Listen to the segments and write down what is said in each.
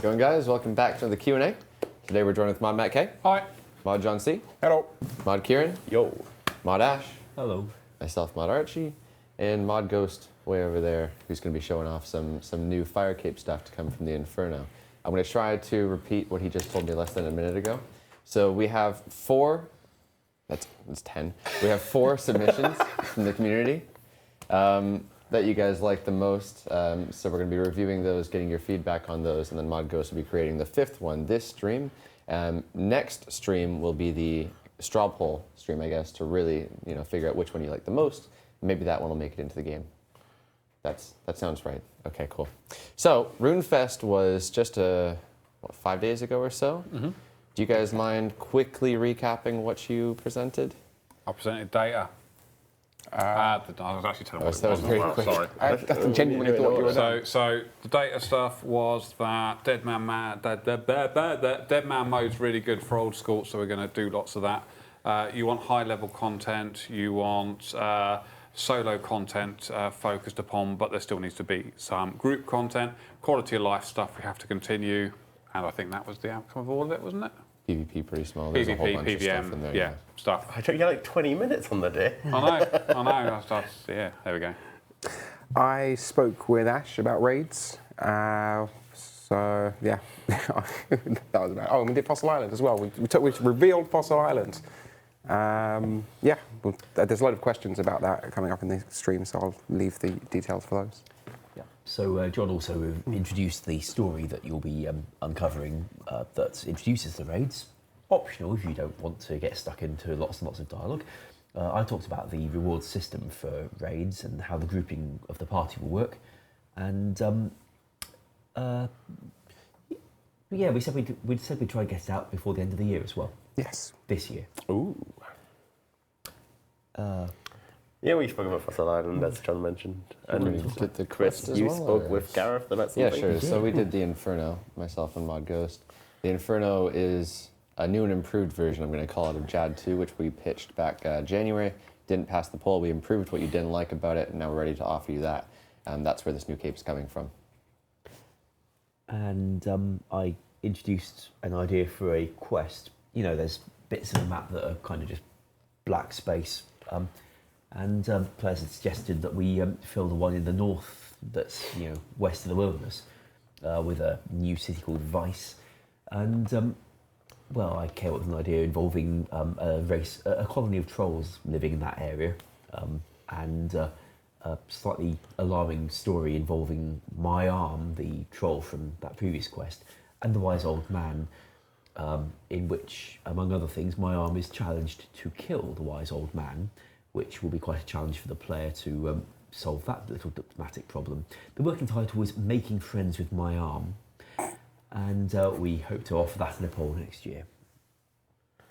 going, guys? Welcome back to the Q&A. Today we're joined with Mod Matt K. Hi. Mod John C. Hello. Mod Kieran. Yo. Mod Ash. Hello. Myself, Mod Archie. And Mod Ghost way over there, who's going to be showing off some new Fire Cape stuff to come from the Inferno. I'm going to try to repeat what he just told me less than a minute ago. So we have that's 10. We have 4 submissions from the community that you guys like the most. So we're going to be reviewing those, getting your feedback on those, and then Mod Ghost will be creating the 5th one this stream. Next stream will be the straw poll stream, I guess, to really figure out which one you like the most. Maybe that one will make it into the game. That sounds right. Okay, cool. So RuneFest was just 5 days ago or so. Mm-hmm. Do you guys mind quickly recapping what you presented? I presented data. I was actually telling what that was very quick. Sorry. I genuinely thought you were done. So the data stuff was that Deadman Mode's really good for old school, so we're going to do lots of that. You want high-level content. You want solo content focused upon, but there still needs to be some group content. Quality of life stuff we have to continue, and I think that was the outcome of all of it, wasn't it? PvP pretty small. There's a whole bunch of stuff in there. Yeah, stuff. I took you like 20 minutes on the day. I know. Yeah, there we go. I spoke with Ash about raids. So yeah, that was about. Oh, and we did Fossil Island as well. We revealed Fossil Island. Yeah, there's a lot of questions about that coming up in the stream, so I'll leave the details for those. Yeah. So John also introduced the story that you'll be uncovering that introduces the raids. Optional if you don't want to get stuck into lots and lots of dialogue. I talked about the reward system for raids and how the grouping of the party will work. And yeah, we said we'd try and get it out before the end of the year as well. Yes. This year. Ooh. Yeah, we spoke about Fossil Island, as John mentioned. And did the Chris, quest as you well, spoke or? with Gareth about something? Yeah, sure. So we did the Inferno, myself and Mod Ghost. The Inferno is a new and improved version, I'm going to call it, of JAD 2, which we pitched back January. Didn't pass the poll. We improved what you didn't like about it, and now we're ready to offer you that. And that's where this new cape is coming from. And I introduced an idea for a quest. There's bits of the map that are kind of just black space. And players had suggested that we fill the one in the north that's west of the wilderness with a new city called Vice. And well, I came up with an idea involving a colony of trolls living in that area, and a slightly alarming story involving my arm, the troll from that previous quest, and the wise old man, in which, among other things, my arm is challenged to kill the wise old man, which will be quite a challenge for the player to solve that little diplomatic problem. The working title was Making Friends with My Arm, and we hope to offer that in a poll next year.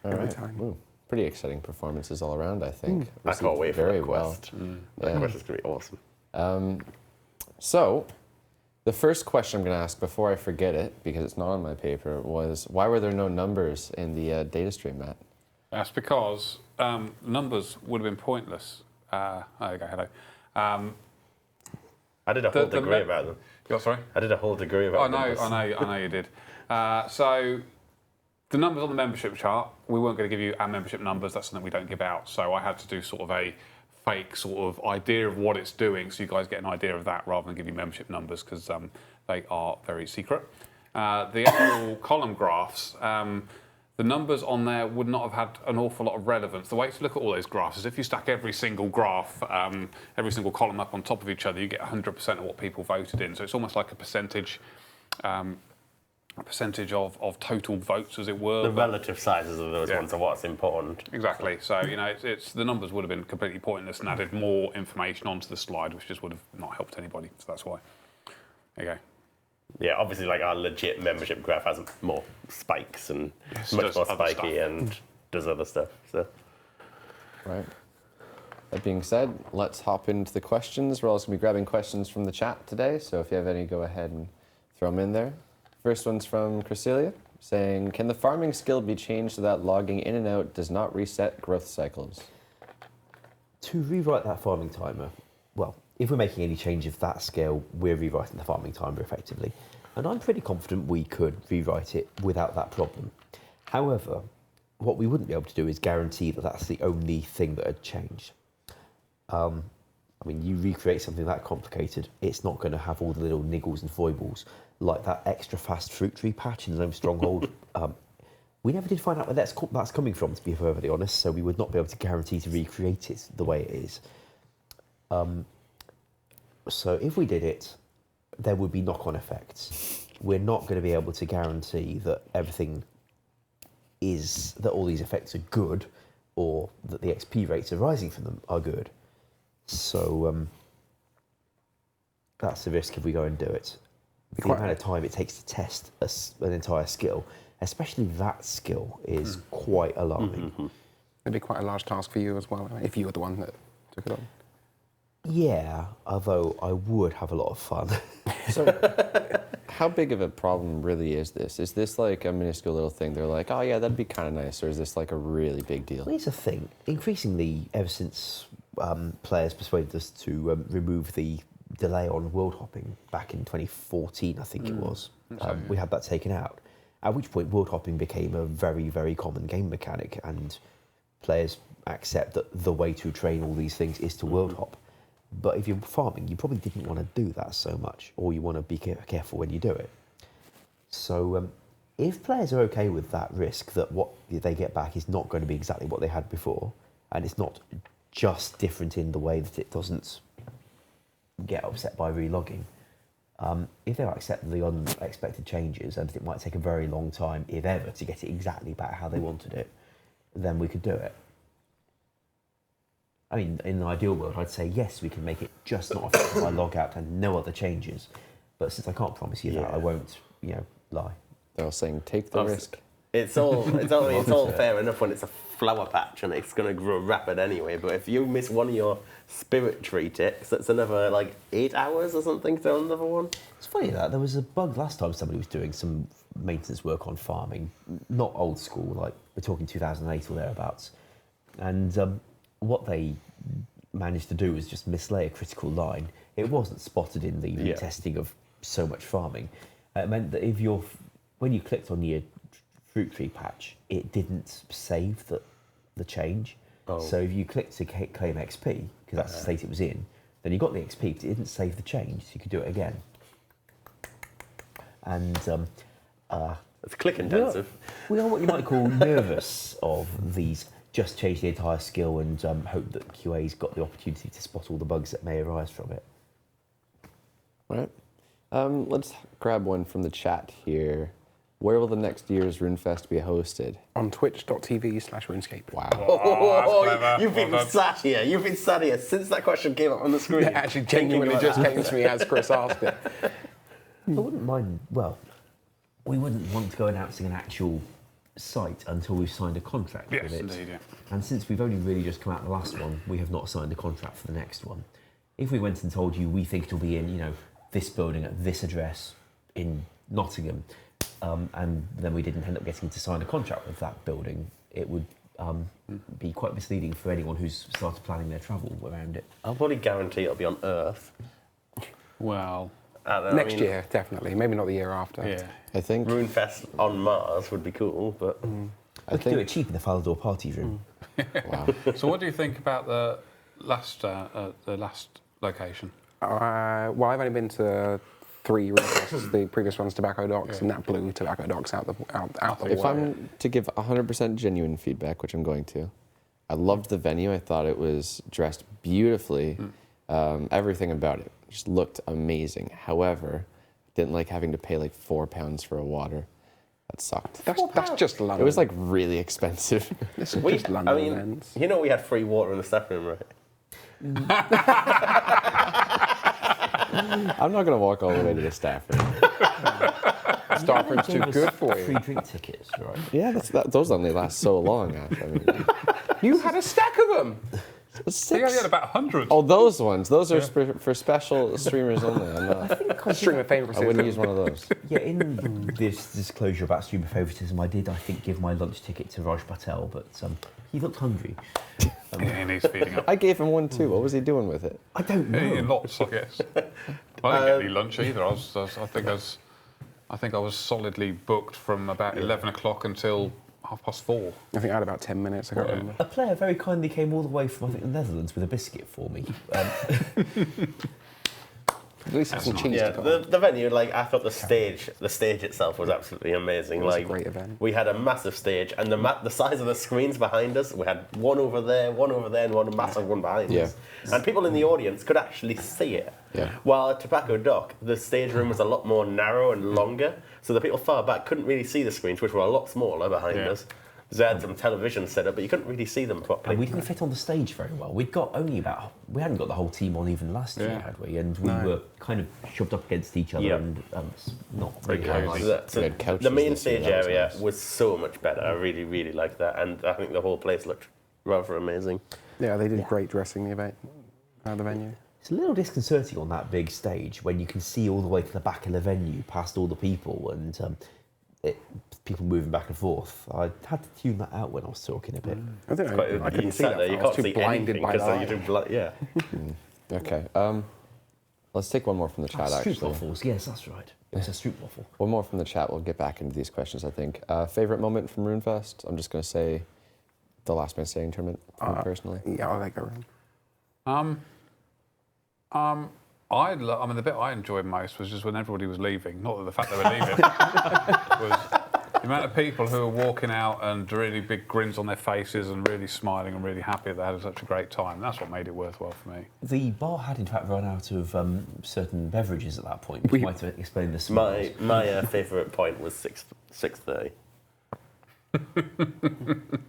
Every time. Ooh, pretty exciting performances all around, I think. I can't wait for very that quest. Well. That quest is going to be awesome. So, the first question I'm going to ask before I forget it, because it's not on my paper, was why were there no numbers in the data stream, Matt? That's because numbers would have been pointless. There you go, hello. I did a whole degree about them. You're sorry? I did a whole degree about numbers. I know you did. So the numbers on the membership chart, we weren't going to give you our membership numbers. That's something we don't give out. So I had to do sort of a fake sort of idea of what it's doing, so you guys get an idea of that rather than give you membership numbers, because they are very secret. The actual column graphs, the numbers on there would not have had an awful lot of relevance. The way to look at all those graphs is if you stack every single graph, every single column up on top of each other, you get 100% of what people voted in. So it's almost like a percentage of total votes, as it were. The relative sizes of those ones are what's important. Exactly. So, it's the numbers would have been completely pointless and added more information onto the slide, which just would have not helped anybody. So that's why. There you go. Yeah, obviously, like our legit membership graph has more spikes and much more spiky and does other stuff. So, right. That being said, let's hop into the questions. We're also going to be grabbing questions from the chat today, so if you have any, go ahead and throw them in there. First one's from Chryselia, saying, can the farming skill be changed so that logging in and out does not reset growth cycles? To rewrite that farming timer, well, if we're making any change of that scale, we're rewriting the farming timer effectively. And I'm pretty confident we could rewrite it without that problem. However, what we wouldn't be able to do is guarantee that that's the only thing that had changed. I mean, you recreate something that complicated, it's not going to have all the little niggles and foibles like that extra fast fruit tree patch in Gnome Stronghold. We never did find out where that's coming from, to be perfectly honest, so we would not be able to guarantee to recreate it the way it is. So if we did it, there would be knock-on effects. We're not going to be able to guarantee that that all these effects are good, or that the XP rates arising from them are good. So that's the risk if we go and do it. The amount of time it takes to test an entire skill, especially that skill, is quite alarming. It'd be quite a large task for you as well, if you were the one that took it on. Yeah, although I would have a lot of fun. So, how big of a problem really is this? Is this like a minuscule little thing? They're like, oh yeah, that'd be kind of nice, or is this like a really big deal? Well, here's the thing. Increasingly, ever since players persuaded us to remove the delay on world hopping back in 2014, I think it was, we had that taken out. At which point, world hopping became a very, very common game mechanic, and players accept that the way to train all these things is to world hop. But if you're farming, you probably didn't want to do that so much, or you want to be careful when you do it. So if players are okay with that risk, that what they get back is not going to be exactly what they had before, and it's not just different in the way that it doesn't get upset by relogging, if they accept the unexpected changes, and it might take a very long time, if ever, to get it exactly back how they wanted it, then we could do it. I mean, in an ideal world, I'd say yes, we can make it just not affected by logout and no other changes. But since I can't promise you that, I won't, lie. They're all saying, take the risk. It's all fair enough when it's a flower patch and it's going to grow rapid anyway. But if you miss one of your spirit tree ticks, that's another 8 hours or something to another one. It's funny that there was a bug last time somebody was doing some maintenance work on farming, not old school, like we're talking 2008 or thereabouts, and what they managed to do was just mislay a critical line. It wasn't spotted in the retesting of so much farming. It meant that when you clicked on your fruit tree patch, it didn't save the change. So if you clicked to claim XP, because that's the state it was in, then you got the XP, but it didn't save the change, so you could do it again. And it's click intensive. We are what you might call nervous of these. Just change the entire skill and hope that QA's got the opportunity to spot all the bugs that may arise from it. All right. Let's grab one from the chat here. Where will the next year's RuneFest be hosted? On twitch.tv/RuneScape. Wow. Oh, you've been sat here. You've been sat here since that question came up on the screen. It actually genuinely just came to me as Chris asked it. I wouldn't mind, we wouldn't want to go announcing an actual site until we've signed a contract with it. Indeed, yeah. And since we've only really just come out the last one, we have not signed a contract for the next one. If we went and told you we think it'll be in, this building at this address in Nottingham, and then we didn't end up getting to sign a contract with that building, it would be quite misleading for anyone who's started planning their travel around it. I'll probably guarantee it'll be on Earth. Well, Next year, definitely. Maybe not the year after. yeah. I think RuneFest on Mars would be cool, but We could do it cheap in the Falador party room. wow. So what do you think about the last location? Well, I've only been to 3 RuneFests. The previous one's Tobacco Docks, and that blew Tobacco Docks out the If water. I'm to give 100% genuine feedback, which I'm going to, I loved the venue. I thought it was dressed beautifully. Everything about it just looked amazing. However, didn't like having to pay £4 for a water. That sucked. That's just London. It was really expensive. This is just London events. you know we had free water in the staff room, right? I'm not going to walk all the way to the staff room. Staff room's too good for you. Free drink tickets, right? Yeah, those only last so long, Ash. I mean, You had a stack of them. I think I had about 100. Oh, those ones. Those are for special streamers only. Stream of favoritism. I wouldn't use one of those. Yeah, in this disclosure about streamer favouritism, I did, give my lunch ticket to Raj Patel, but he looked hungry. Yeah, he needs feeding up. I gave him one too. What was he doing with it? I don't know. Lots, I guess. I didn't get any lunch either. I think I was I think I was solidly booked from about 11 o'clock until 4:30. I think I had about 10 minutes. I can't remember. A player very kindly came all the way from, I think, the Netherlands with a biscuit for me. At least have some cheese Yeah, to put on. the venue, like I thought the stage itself was absolutely amazing. was a Like great event. we had a massive stage, and the size of the screens behind us, we had one over there, and one massive one behind us, and people in the audience could actually see it. Yeah. While at Tobacco Dock, the stage room was a lot more narrow and longer, so the people far back couldn't really see the screens, which were a lot smaller behind us. They had some television set up, but you couldn't really see them properly. And we didn't fit on the stage very well. We hadn't got the whole team on even last year, had we? And we were kind of shoved up against each other and not Very really cosy. nice. So We had couches the main this year, stage that was area nice. was so much better. I really, really liked that, and I think the whole place looked rather amazing. Yeah, they did great dressing the event, the venue. It's a little disconcerting on that big stage when you can see all the way to the back of the venue, past all the people, and people moving back and forth. I had to tune that out when I was talking a bit. I don't know. Quite, I you couldn't see sat that. there, you I was can't too see blinded anything by because light. you do yeah. Okay. Let's take one more from the chat, Stroop actually. waffles, yes, that's right. It's a stroop waffle. One more from the chat. We'll get back into these questions, I think. Favorite moment from RuneFest? I'm just going to say the Last Man Standing tournament, for me personally. Yeah, I'll go around. The bit I enjoyed most was just when everybody was leaving. Not that the fact they were leaving was the amount of people who were walking out and really big grins on their faces and really smiling and really happy that they had such a great time. That's what made it worthwhile for me. The bar had, in fact, run out of certain beverages at that point. We might have explained this. My favourite point was 6:30.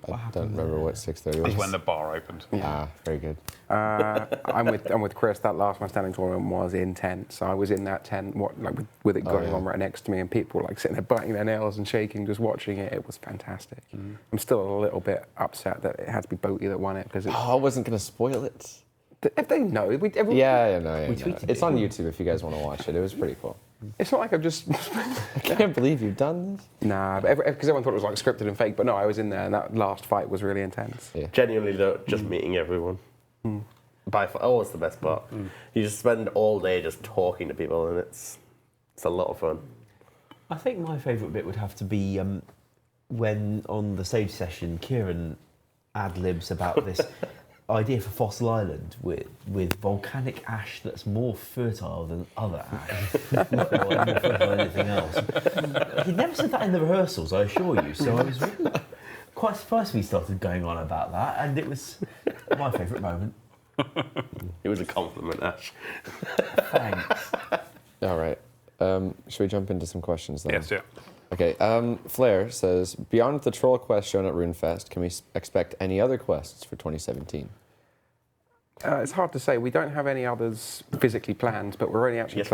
I don't remember what 6:30 was. That's when the bar opened. Ah, very good. I'm with Chris. That Last Man Standing tournament was intense. I was in that tent, with it going on right next to me, and people like sitting there biting their nails and shaking, just watching it. It was fantastic. I'm still a little bit upset that it had to be Boaty that won it because Oh, I wasn't going to spoil it. if they know, everyone, Yeah. tweeted It's it. on YouTube if you guys want to watch it. It was pretty cool. it's not like I've just I can't believe you've done this. nah, because everyone thought it was like scripted and fake. But no, I was in there, and that last fight was really intense. Yeah. Genuinely though, just meeting everyone. By far, always the best part. You just spend all day just talking to people, and it's a lot of fun. I think my favourite bit would have to be when, on the stage session, Kieran ad-libs about this idea for Fossil Island with volcanic ash that's more fertile than other ash, or more fertile than anything else. He never said that in the rehearsals, I assure you, so I was really quite surprised when he started going on about that, and it was my favourite moment. It was a compliment, Ash. Thanks. All right. Should we jump into some questions then? Yes, yeah. Okay. Flair says, beyond the troll quest shown at RuneFest, can we expect any other quests for 2017? It's hard to say. We don't have any others physically planned, but we're only actually Yes,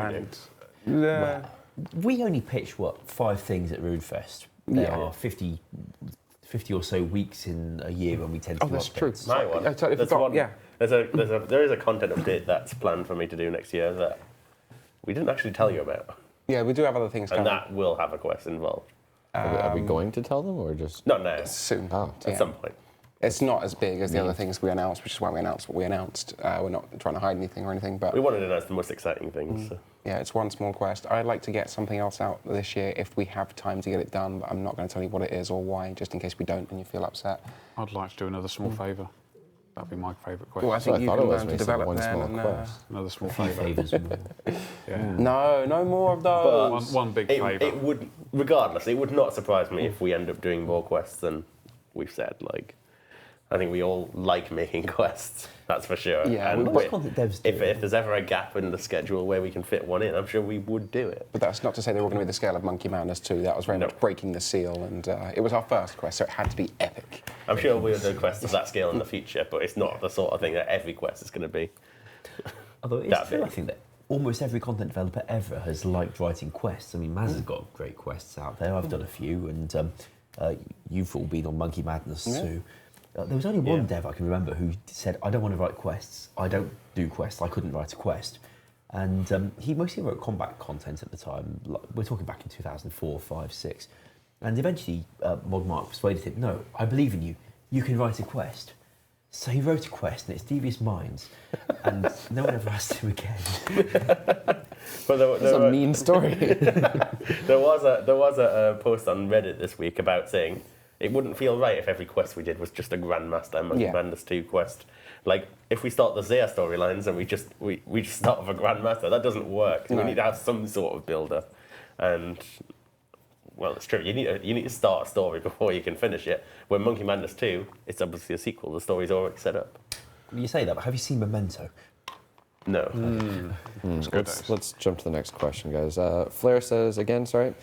we planned. We only pitched, 5 things at RuneFest. There Yeah. are 50 or so weeks in a year when we tend to Oh, do that's updates. true. My one. I totally There's forgot. one. Yeah. There is a content update that's planned for me to do next year that we didn't actually tell you about, Yeah, we do have other things and coming. that will have a quest involved. Are we going to tell them or just? Not now, Soon. Oh. at some point. It's not as big as the other things we announced, which is why we announced what we announced. We're not trying to hide anything or anything, but We wanted to announce the most exciting things. So. yeah, it's one small quest. I'd like to get something else out this year if we have time to get it done, but I'm not going to tell you what it is or why, just in case we don't and you feel upset. I'd like to do another small favour. That'd be my favourite question. Well, I That's what think you I thought can it was learn when to you said develop one then. small And, quest. Another small A few favour. favours more. Yeah. no more of those. One big favour. It would, regardless, it would not surprise me if we end up doing more quests than we've said. Like, I think we all like making quests, that's for sure. Yeah, and Most content devs do. if there's ever a gap in the schedule where we can fit one in, I'm sure we would do it. But that's not to say they were going to be the scale of Monkey Madness 2. That was very much breaking the seal, and it was our first quest, so it had to be epic. I'm sure we'll do quests of that scale in the future, but it's not the sort of thing that every quest is going to be. Although it's That true, big. I think that almost every content developer ever has liked writing quests. I mean, Maz has got great quests out there. I've done a few, and you've all been on Monkey Madness too. There was only one dev I can remember who said, I don't want to write quests. I don't do quests. I couldn't write a quest. And he mostly wrote combat content at the time. We're talking back in 2004, 5, 6. And eventually, Mogmark persuaded him, no, I believe in you. You can write a quest. So he wrote a quest, and it's Devious Minds, and no one ever asked him again. But That's a mean story. there was a post on Reddit this week about saying it wouldn't feel right if every quest we did was just a Grandmaster Monkey Madness 2 quest. Like, if we start the Zeah storylines and we just start with a Grandmaster, that doesn't work. No. We need to have some sort of build-up. And, well, it's true. You need to start a story before you can finish it. When Monkey Madness 2, it's obviously a sequel. The story's already set up. You say that, but have you seen Memento? No. Let's jump to the next question, guys. Flair says, again, sorry.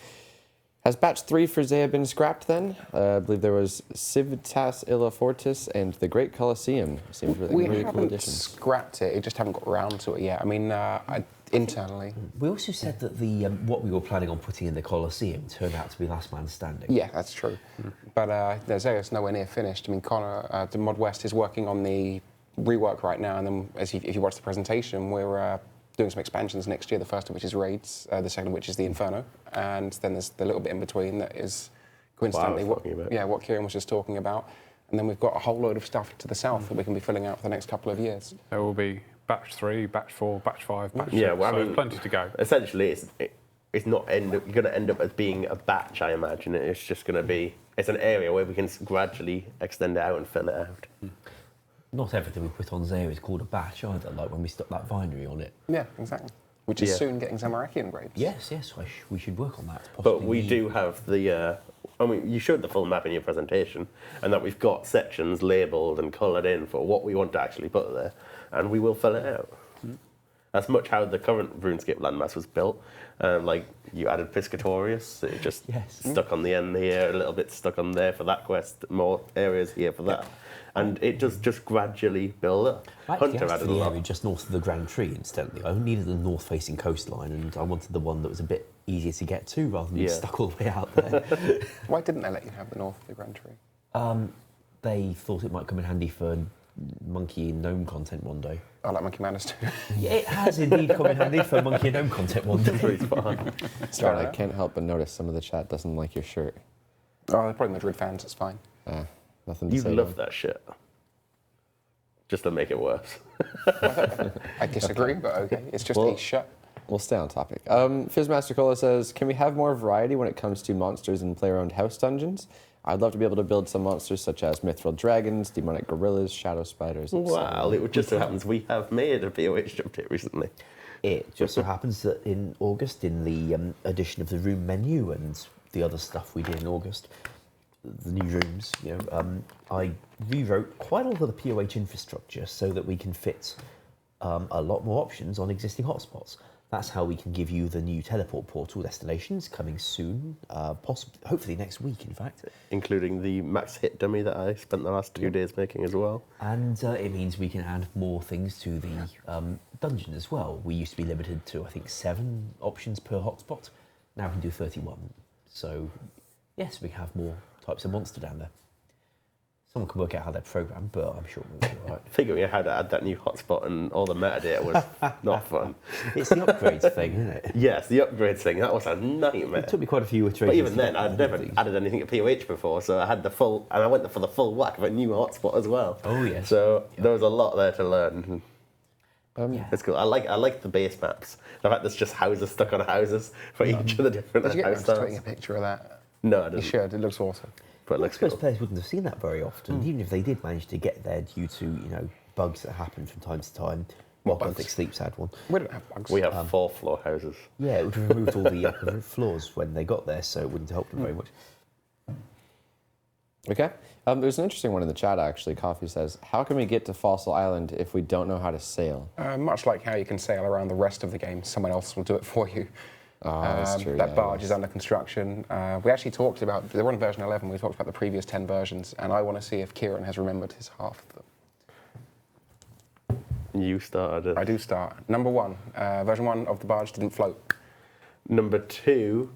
Has batch 3 for Zeah been scrapped then? I believe there was Civitas Illa Fortis and the Great Colosseum. Seems really cool addition. Scrapped it. It just haven't got around to it yet. I mean, internally. We also said that the what we were planning on putting in the Colosseum turned out to be Last Man Standing. Yeah, that's true. But Zeah's nowhere near finished. I mean, Connor, the Mod West, is working on the rework right now, and then if you watch the presentation, we're doing some expansions next year, the first of which is Raids, the second of which is the Inferno, and then there's the little bit in between that is coincidentally what Kieran was just talking about. And then we've got a whole load of stuff to the south that we can be filling out for the next couple of years. There will be batch 3, batch 4, batch 5, batch 6, well, I so mean, plenty to go. Essentially, it's not going to end up as being a batch, I imagine. It's just going to be, it's an area where we can gradually extend it out and fill it out. Not everything we put on Zeah is called a batch either, like when we stuck that vinery on it. Yeah, exactly. Which is soon getting Zamarakian grapes. Yes, we should work on that. But we do have the, I mean, you showed the full map in your presentation, and that we've got sections labelled and coloured in for what we want to actually put there, and we will fill it out. That's much how the current RuneScape landmass was built. Like, you added Piscatorius, it just stuck on the end here, a little bit stuck on there for that quest, more areas here for that. And it does just gradually build up. Hunter added the area just north of the Grand Tree, incidentally. I needed the north-facing coastline, and I wanted the one that was a bit easier to get to, rather than being stuck all the way out there. Why didn't they let you have the north of the Grand Tree? They thought it might come in handy for monkey and gnome content one day. I like Monkey Madness too. Yeah, it has indeed come in handy for monkey and gnome content one day. Sorry, I can't help but notice some of the chat doesn't like your shirt. Oh, they're probably Madrid fans, it's fine. Nothing to You say. love that shit. Just to make it worse. I disagree, but okay. It's just a shirt. We'll stay on topic. Fizzmaster Cola says, can we have more variety when it comes to monsters and player-owned house dungeons? I'd love to be able to build some monsters such as mithril dragons, demonic gorillas, shadow spiders, etc. Well, it just so happens we have made a POH update recently. It just so happens that in August, in the addition of the room menu and the other stuff we did in August, the new rooms, I rewrote quite a lot of the POH infrastructure so that we can fit a lot more options on existing hotspots. That's how we can give you the new teleport portal destinations coming soon, possibly, hopefully next week, in fact. Including the max hit dummy that I spent the last 2 days making as well. And it means we can add more things to the dungeon as well. We used to be limited to, I think, 7 options per hotspot. Now we can do 31. So, yes, we have more types of monster down there. Someone can work out how they're programmed, but I'm sure we'll be all right. Figuring out how to add that new hotspot and all the metadata was not fun. It's the upgrades thing, isn't it? Yes, the upgrades thing, that was a nightmare. It took me quite a few iterations. But even then, I'd never added anything to POH before, so I had the full, and I went for the full whack of a new hotspot as well. Oh, yes. So there was a lot there to learn. It's cool. I like the base maps. The fact there's just houses stuck on houses for each of the different Did you get house around to styles. taking a picture of that? No, I didn't. You should. It looks awesome. But it I looks suppose cool. players wouldn't have seen that very often, even if they did manage to get there due to bugs that happen from time to time. What Gothic bugs? Sleeps had one. We don't have bugs. We have 4-floor houses. Yeah, it would have removed all the upper floors when they got there, so it wouldn't have helped them very much. Okay. There's an interesting one in the chat, actually. Coffee says, how can we get to Fossil Island if we don't know how to sail? Much like how you can sail around the rest of the game, someone else will do it for you. That's true. That barge is under construction. We actually talked about, they're on version 11, we talked about the previous 10 versions, and I want to see if Kieran has remembered his half of them. You started. I do start. Number 1, version 1 of the barge didn't float. Number 2,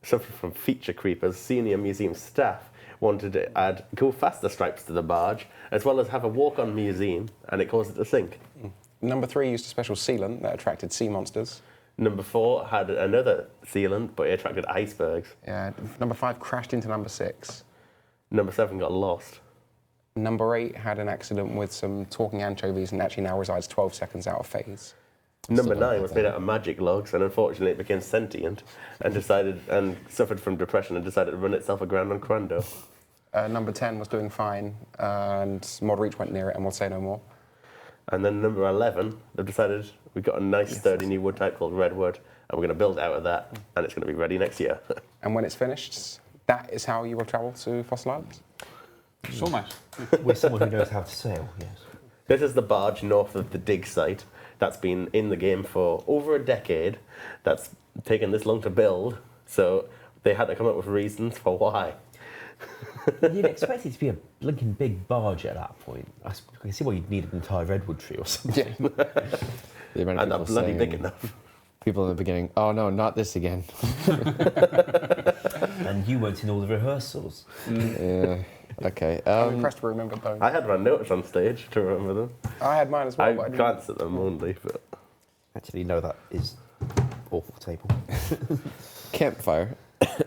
suffering from feature creepers, senior museum staff wanted to add go faster stripes to the barge, as well as have a walk-on museum, and it caused it to sink. Number 3 used a special sealant that attracted sea monsters. Number 4 had another sealant, but it attracted icebergs. Number 5 crashed into number 6. Number 7 got lost. Number 8 had an accident with some talking anchovies and actually now resides 12 seconds out of phase. Number 9 was made out of magic logs, and unfortunately it became sentient and suffered from depression and decided to run itself aground on Crando. Number 10 was doing fine, and Mod Reach went near it, and we'll say no more. And then number 11, they've decided we've got a nice sturdy new wood type called redwood, and we're going to build out of that, and it's going to be ready next year. And when it's finished, that is how you will travel to Fossil Islands. It's almost. We're someone who knows how to sail, yes. This is the barge north of the dig site that's been in the game for over a decade. That's taken this long to build, so they had to come up with reasons for why. You'd expect it to be a blinking big barge at that point. I can see why you'd need an entire redwood tree or something. Yeah. The amount of And not people bloody saying- big enough. People in the beginning, oh no, not this again. And you weren't in all the rehearsals. Yeah. Okay. I'm impressed to remember though. I had my notes on stage to remember them. I had mine as well, but I I didn't. glanced at them only, but Actually, no, that is awful table. Campfire.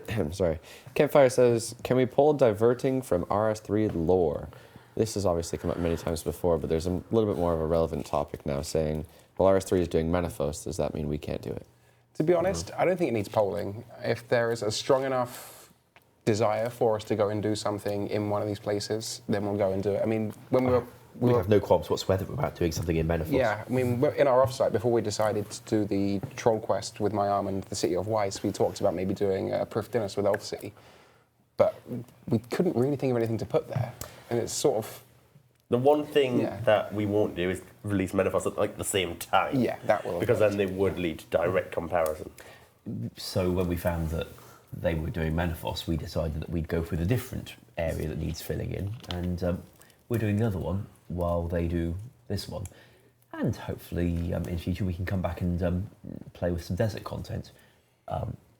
I'm sorry. Campfire says, can we pull diverting from RS3 lore? This has obviously come up many times before, but there's a little bit more of a relevant topic now saying, well, RS3 is doing Menaphos. Does that mean we can't do it? To be honest, I don't think it needs polling. If there is a strong enough desire for us to go and do something in one of these places, then we'll go and do it. I mean, when We have no qualms whatsoever about doing something in Menaphos. Yeah, I mean, in our offsite, before we decided to do the troll quest with my arm and the city of Weiss, we talked about maybe doing a Proof Dinners with Elf City. But we couldn't really think of anything to put there. And it's sort of... the one thing Yeah. that we won't do is release Menaphos at like the same time. Yeah, that will. Because then they would lead to direct comparison. So when we found that they were doing Menaphos, we decided that we'd go for the different area that needs filling in. And we're doing the other one while they do this one. And hopefully in future we can come back and play with some desert content,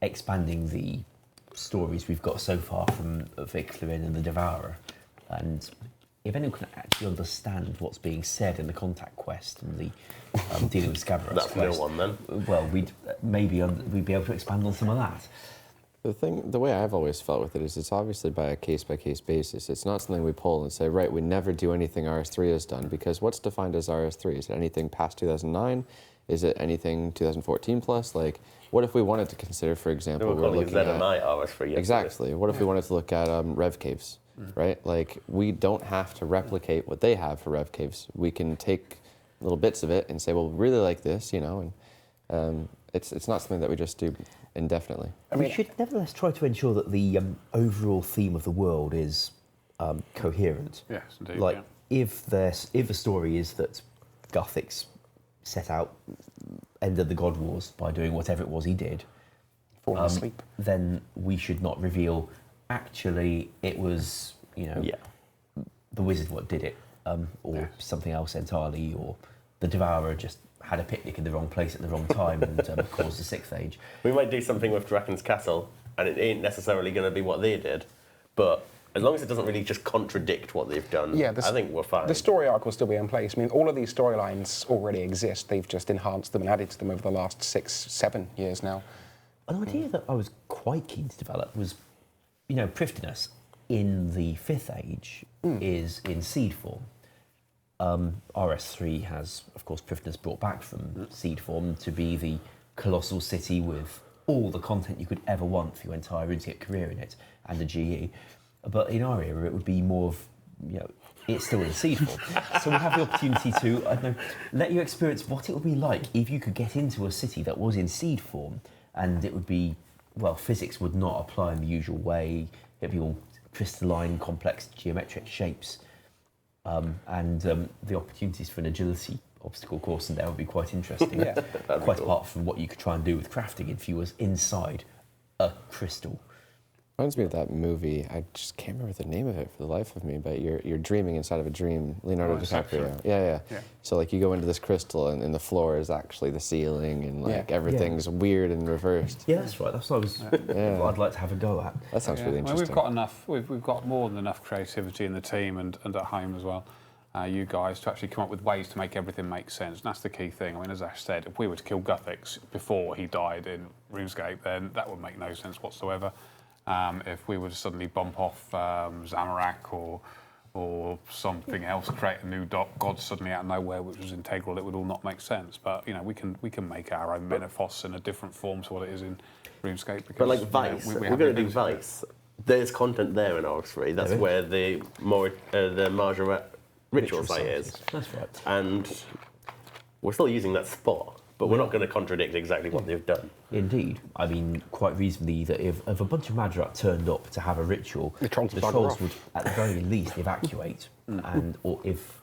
expanding the stories we've got so far from Victorin and the Devourer. And if anyone can actually understand what's being said in the contact quest and the dealing with Scabrous That's quest, no one then. well, we'd we'd be able to expand on some of that. The way I've always felt with it is it's obviously by a case-by-case basis. It's not something we pull and say, right, we never do anything RS3 has done, because what's defined as RS3? Is it anything past 2009? Is it anything 2014 plus? Like, what if we wanted to consider, for They example, were we're calling looking Z and at... I RS3 yesterday. Exactly. What if we wanted to look at Rev Caves, right? Like, we don't have to replicate what they have for Rev Caves. We can take little bits of it and say, well, we really like this, you know, and it's not something that we just do indefinitely. I mean, we should nevertheless try to ensure that the overall theme of the world is coherent. Yes, indeed. Like, yeah. if the story is that Guthix set out, ended the God Wars by doing whatever it was he did, falling asleep. then we should not reveal, actually, it was, you know, Yeah. the wizard what did it, or something else entirely, or the Devourer just had a picnic in the wrong place at the wrong time and caused the Sixth Age. We might do something with Draken's Castle, and it ain't necessarily going to be what they did, but as long as it doesn't really just contradict what they've done, Yeah, I think we're fine. The story arc will still be in place. I mean, all of these storylines already exist. They've just enhanced them and added to them over the last 6, 7 years now. An idea that I was quite keen to develop was, you know, Prifdinus in the Fifth Age is in seed form. RS3 has, of course, Prifdinus brought back from seed form to be the colossal city with all the content you could ever want for your entire RuneScape career in it, and a GE. But in our era, it would be more of, you know, it's still in seed form. So we have the opportunity to, I don't know, let you experience what it would be like if you could get into a city that was in seed form, and it would be, well, physics would not apply in the usual way. It'd be all crystalline, complex geometric shapes. And the opportunities for an agility obstacle course in there would be quite interesting. Yeah, quite apart from what you could try and do with crafting if you was inside a crystal. Reminds me of that movie. I just can't remember the name of it for the life of me. But you're dreaming inside of a dream. Leonardo DiCaprio. Inception. Yeah. Yeah. So like you go into this crystal, and the floor is actually the ceiling, and like Yeah. everything's weird and reversed. Yeah, that's right. That's what I was. Yeah. I'd like to have a go at. That sounds really Well, interesting. we've got enough. We've got more than enough creativity in the team and at home as well. You guys to actually come up with ways to make everything make sense. And that's the key thing. I mean, as Ash said, if we were to kill Guthix before he died in RuneScape, then that would make no sense whatsoever. If we were to suddenly bump off Zamorak or or something else, create a new god suddenly out of nowhere, which was integral, it would all not make sense. But you know, we can make our own Menethos in a different form to what it is in RuneScape. Because, But like you know, Vice, we we're have going the to do ability. Vice. There's content there in RS3. That's where the Margaret ritual site is. That's right. And we're still using that spot, but we're not going to contradict exactly what they've done. Indeed. I mean, quite reasonably, that if a bunch of Madrak turned up to have a ritual, The trolls would bugger off. would, at the very least, evacuate, or if...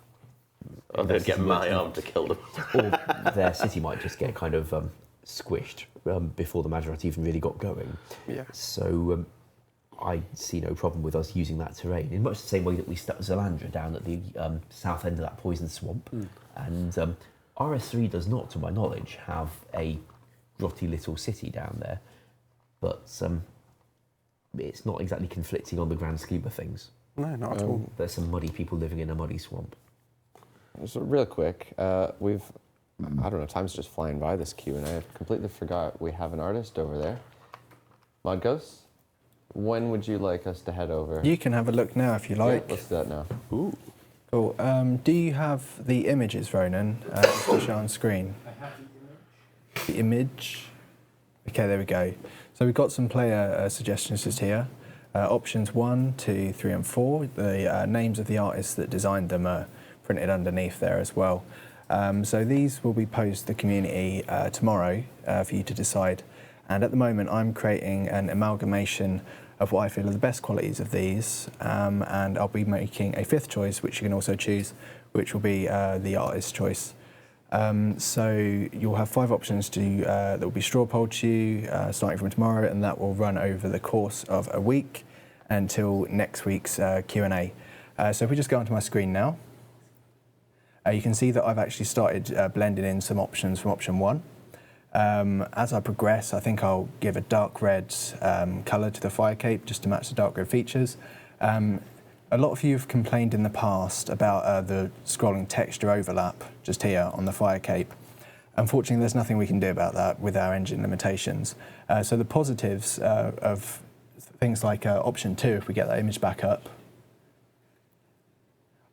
Or they'd get my arm to kill them. or their city might just get kind of squished before the Madrak even really got going. Yeah. So I see no problem with us using that terrain, in much the same way that we stuck Zalandra down at the south end of that poison swamp. And RS3 does not, to my knowledge, have a grotty little city down there, but it's not exactly conflicting on the grand scheme of things. No, not at all. There's some muddy people living in a muddy swamp. So real quick, I don't know, time's just flying by this Q&A. I completely forgot we have an artist over there. Mod Ghost, when would you like us to head over? You can have a look now if you like. Yeah, let's do that now. Ooh. Cool. Do you have the images, Ronan, just to show on screen? I have the image. Okay, there we go. So we've got some player suggestions just here. Options 1, 2, 3 and 4. The names of the artists that designed them are printed underneath there as well. So these will be posted to the community tomorrow for you to decide. And at the moment I'm creating an amalgamation of what I feel are the best qualities of these, and I'll be making a fifth choice, which you can also choose, which will be the artist's choice. So you'll have 5 options that will be straw polled to you starting from tomorrow, and that will run over the course of a week until next week's Q&A. So if we just go onto my screen now, you can see that I've actually started blending in some options from option 1. As I progress, I think I'll give a dark red colour to the fire cape just to match the dark red features. A lot of you have complained in the past about the scrolling texture overlap just here on the fire cape. Unfortunately, there's nothing we can do about that with our engine limitations. So the positives of things like option 2, if we get that image back up,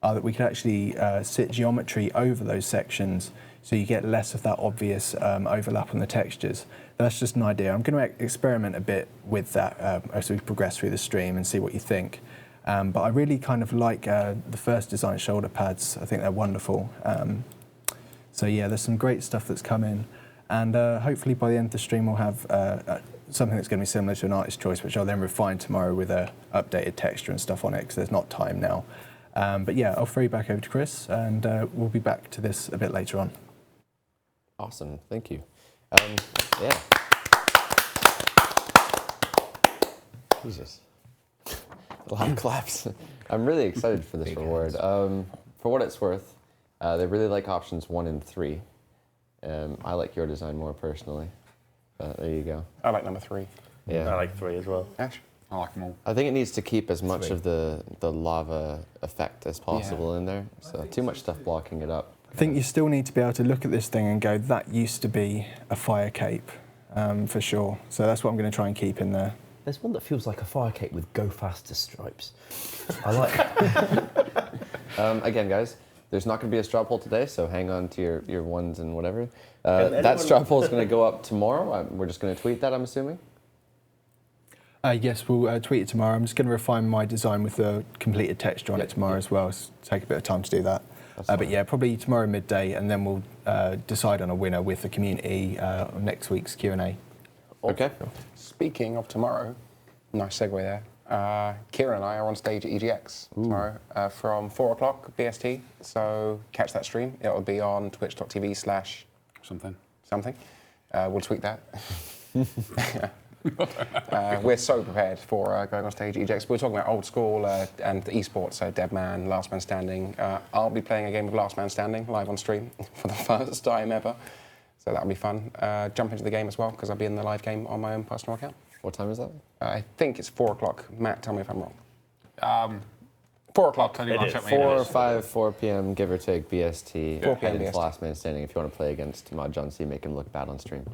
are that we could actually sit geometry over those sections so you get less of that obvious overlap on the textures. That's just an idea. I'm going to experiment a bit with that as we progress through the stream and see what you think. But I really kind of like the first design shoulder pads. I think they're wonderful. So yeah, there's some great stuff that's come in. And hopefully by the end of the stream we'll have something that's going to be similar to an artist choice, which I'll then refine tomorrow with a updated texture and stuff on it, because there's not time now. But yeah, I'll throw you back over to Chris, and we'll be back to this a bit later on. Awesome, thank you. Yeah. Jesus. A lot of claps. I'm really excited for this reward. For what it's worth, they really like options 1 and 3. I like your design more personally. There you go. I like number 3. Yeah. I like 3 as well. Ash? I like them all. I think it needs to keep as much of the lava effect as possible in there. So too much stuff blocking it up. I think you still need to be able to look at this thing and go, that used to be a fire cape, for sure. So that's what I'm going to try and keep in there. There's one that feels like a fire cape with go faster stripes. I like Again, guys, there's not going to be a straw poll today, so hang on to your ones and whatever. anyone- That straw poll is going to go up tomorrow. We're just going to tweet that, I'm assuming. Yes, we'll tweet it tomorrow. I'm just going to refine my design with the completed texture on it tomorrow as well. So take a bit of time to do that. But yeah, probably tomorrow midday, and then we'll decide on a winner with the community on next week's Q&A. Okay. Speaking of tomorrow, nice segue there. Kieran and I are on stage at EGX tomorrow from 4 o'clock BST. So catch that stream. It'll be on twitch.tv/something. We'll tweet that. We're so prepared for going on stage at EGX. We're talking about old school and the esports, so Deadman, Last Man Standing. I'll be playing a game of Last Man Standing live on stream for the first time ever. So that'll be fun. Jump into the game as well, because I'll be in the live game on my own personal account. What time is that? I think it's 4 o'clock. Matt, tell me if I'm wrong. 4 I'll o'clock. tell you It when I is. check my 4 or emails. 5, 4 p.m. give or take BST. 4 p.m. And it's BST. last man standing. If you want to play against Mod John C, make him look bad on stream.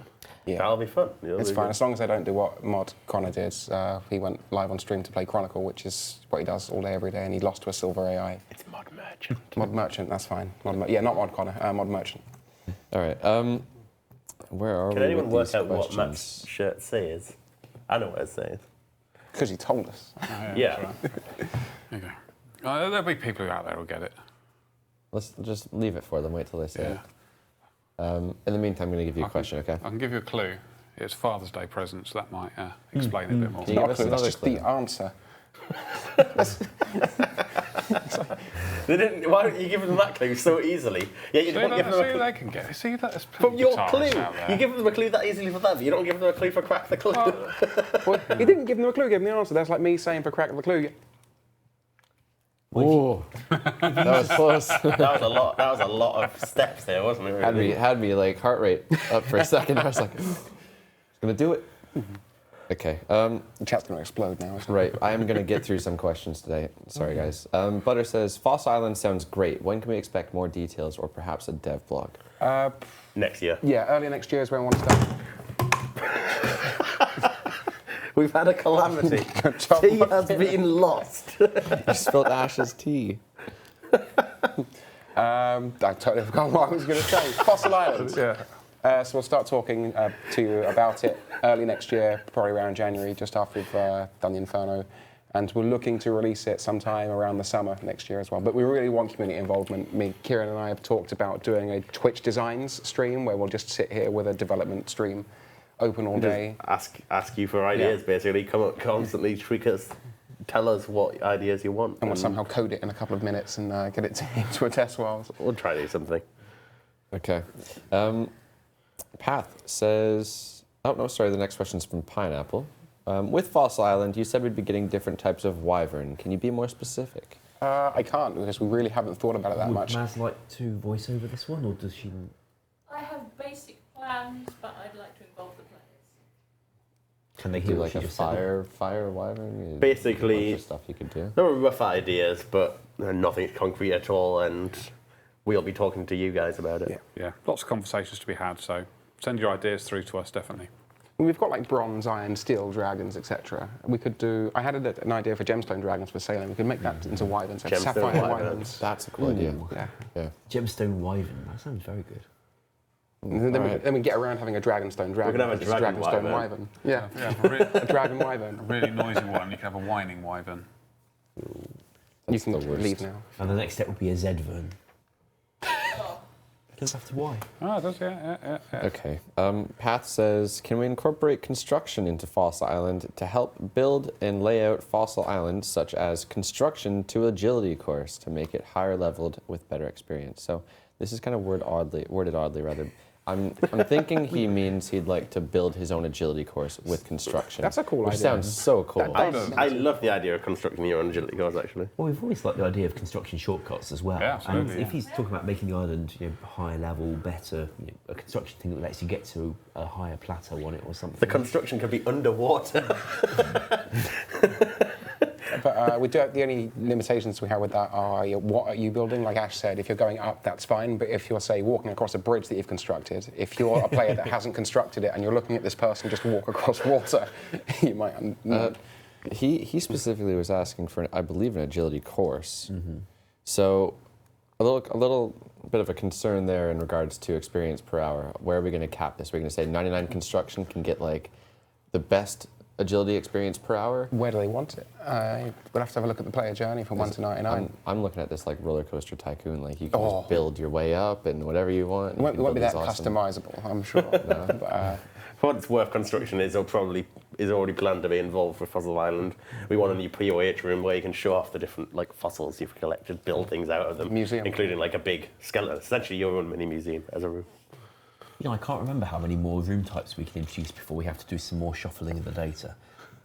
Yeah. That'll be fun. It'll It's be fine, good. as long as they don't do what Mod Connor did. He went live on stream to play Chronicle, which is what he does all day, every day, and he lost to a silver AI. It's Mod Merchant. Mod Merchant, that's fine. Yeah, not Mod Connor, Mod Merchant. All right. Where are Can we anyone with work these out what questions? Matt's shirt says? I know what it says. Because he told us. Yeah. There you go. There'll be people out there who'll get it. Let's just leave it for them. Wait till they say Yeah. it. In the meantime, I'm going to give you a question, okay? I can give you a clue. It's Father's Day present, so that might explain it a bit more. Can you give us That's another just clue? the answer. They didn't. Why don't you give them that clue so easily? Yeah, you See, don't give them a clue. they can get it. See, there's From your guitarists clue, out there. you give them a clue that easily for them. You don't give them a clue for crack the clue. Well, he didn't give them a clue, he gave them the answer. That's like me saying for crack the clue. Oh, that was close. That was a lot of steps there, wasn't it? Really? had me like heart rate up for a second. I was like, gonna do it. Okay. The chat's going to explode now, isn't it? Right. I am gonna get through some questions today. Sorry, guys. Butter says Fossil Island sounds great. When can we expect more details or perhaps a dev blog? Next year. Yeah, early next year is when we want to start. We've had a calamity. Tea has been lost. You spilled Ash's tea. I totally forgot what I was going to say. Fossil Islands. Yeah. So we'll start talking to you about it early next year, probably around January, just after we've done the Inferno. And we're looking to release it sometime around the summer next year as well. But we really want community involvement. Kieran and I have talked about doing a Twitch Designs stream where we'll just sit here with a development stream open all day. Just ask you for ideas, basically. Come up constantly, trick us, tell us what ideas you want. And we'll somehow code it in a couple of minutes and get it into a test while. We'll try to do something. Okay. Path says, oh no, sorry, the next question's from Pineapple. With Fossil Island, you said we'd be getting different types of wyvern. Can you be more specific? I can't because we really haven't thought about it that Would much. Maz like to voice over this one, or does she? I have basic plans, but I'd like to involve the players. Can they Do hear what like she a just said? fire wyvern? Basically- a bunch of stuff you could do. There were rough ideas, but nothing concrete at all, and we'll be talking to you guys about it. Yeah. Yeah, lots of conversations to be had, so send your ideas through to us, definitely. We've got like bronze, iron, steel dragons, etc. We could do. I had an idea for gemstone dragons for sailing. We could make that into wyverns, so Gemstone sapphire wyverns. wyverns. That's a cool idea. Yeah. Yeah. Gemstone wyvern. That sounds very good. And then, Alright. then we get around having a dragonstone dragon. can have a because it's dragon dragonstone wyvern. Yeah, Yeah, a dragon wyvern. a really noisy one. You can have a whining wyvern. You can the worst. leave now. And the next step would be a Zedvern. Goes after Y. Oh, it does, yeah. Okay. Path says, can we incorporate construction into Fossil Island to help build and lay out Fossil Island, such as construction to agility course, to make it higher leveled with better experience? So this is kind of worded oddly, rather. I'm thinking he means he'd like to build his own agility course with construction. That's a cool which idea. sounds so cool. I love the idea of constructing your own agility course, actually. Well, we've always liked the idea of construction shortcuts as well. Yeah, absolutely, And if yeah. he's talking about making the island, higher level, better, a construction thing that lets you get to a higher plateau on it or something. The construction can be underwater. But we do. The only limitations we have with that are what are you building? Like Ash said, if you're going up, that's fine. But if you're, say, walking across a bridge that you've constructed, if you're a player that hasn't constructed it and you're looking at this person just walk across water, you might. He specifically was asking for, I believe, an agility course. So a little bit of a concern there in regards to experience per hour. Where are we going to cap this? We're going to say 99 construction can get like the best agility experience per hour. Where do they want it? We'll have to have a look at the player journey from 1 to 99. I'm looking at this like roller coaster tycoon. Like you can just build your way up and whatever you want. It won't be that awesome. customizable, I'm sure. But, For what it's worth, construction is already planned to be involved with Fossil Island. We want a new POH room where you can show off the different fossils you've collected, build things out of them, Museum. including like a big skeleton. Essentially, your own mini museum as a room. I can't remember how many more room types we can introduce before we have to do some more shuffling of the data.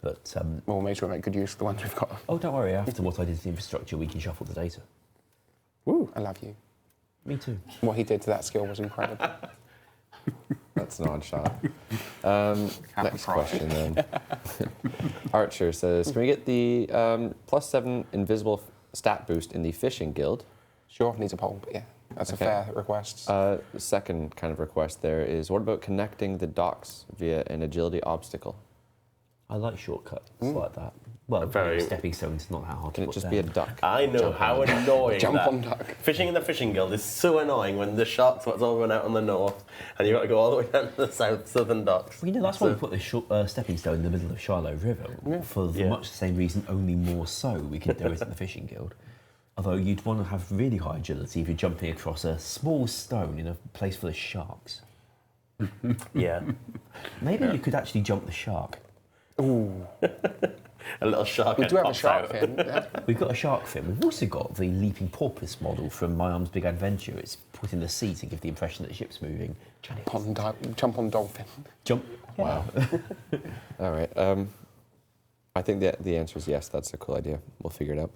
But we'll make sure we make good use of the ones we've got. oh, don't worry. After what I did to the infrastructure, we can shuffle the data. Woo, I love you. Me too. What he did to that skill was incredible. That's an odd shot. Next question then. Archer says, can we get the +7 invisible stat boost in the fishing guild. Sure, needs a poll, but yeah, that's Okay. a fair request. The second kind of request there is, what about connecting the docks via an agility obstacle? I like shortcuts like that. Well, Very- stepping stones not that hard Can to it put just down. be a duck? I know Jump how on. annoying Jump that. on duck. Fishing in the fishing guild is so annoying when the sharks what's all run out on the north, and you've got to go all the way down to the southern docks. Well, that's why we put the stepping stone in the middle of Shiloh River. For Yeah. much the same reason, only more so, we could do it at the fishing guild. Although you'd want to have really high agility if you're jumping across a small stone in a place full of sharks. Yeah, Maybe you could actually jump the shark. a little shark. We head do have a pops shark out. fin. Yeah. We've got a shark fin. We've also got the leaping porpoise model from My Arm's Big Adventure. It's put in the sea to give the impression that the ship's moving. Jump on dolphin. Jump. Wow. All right. I think the answer is yes. That's a cool idea. We'll figure it out.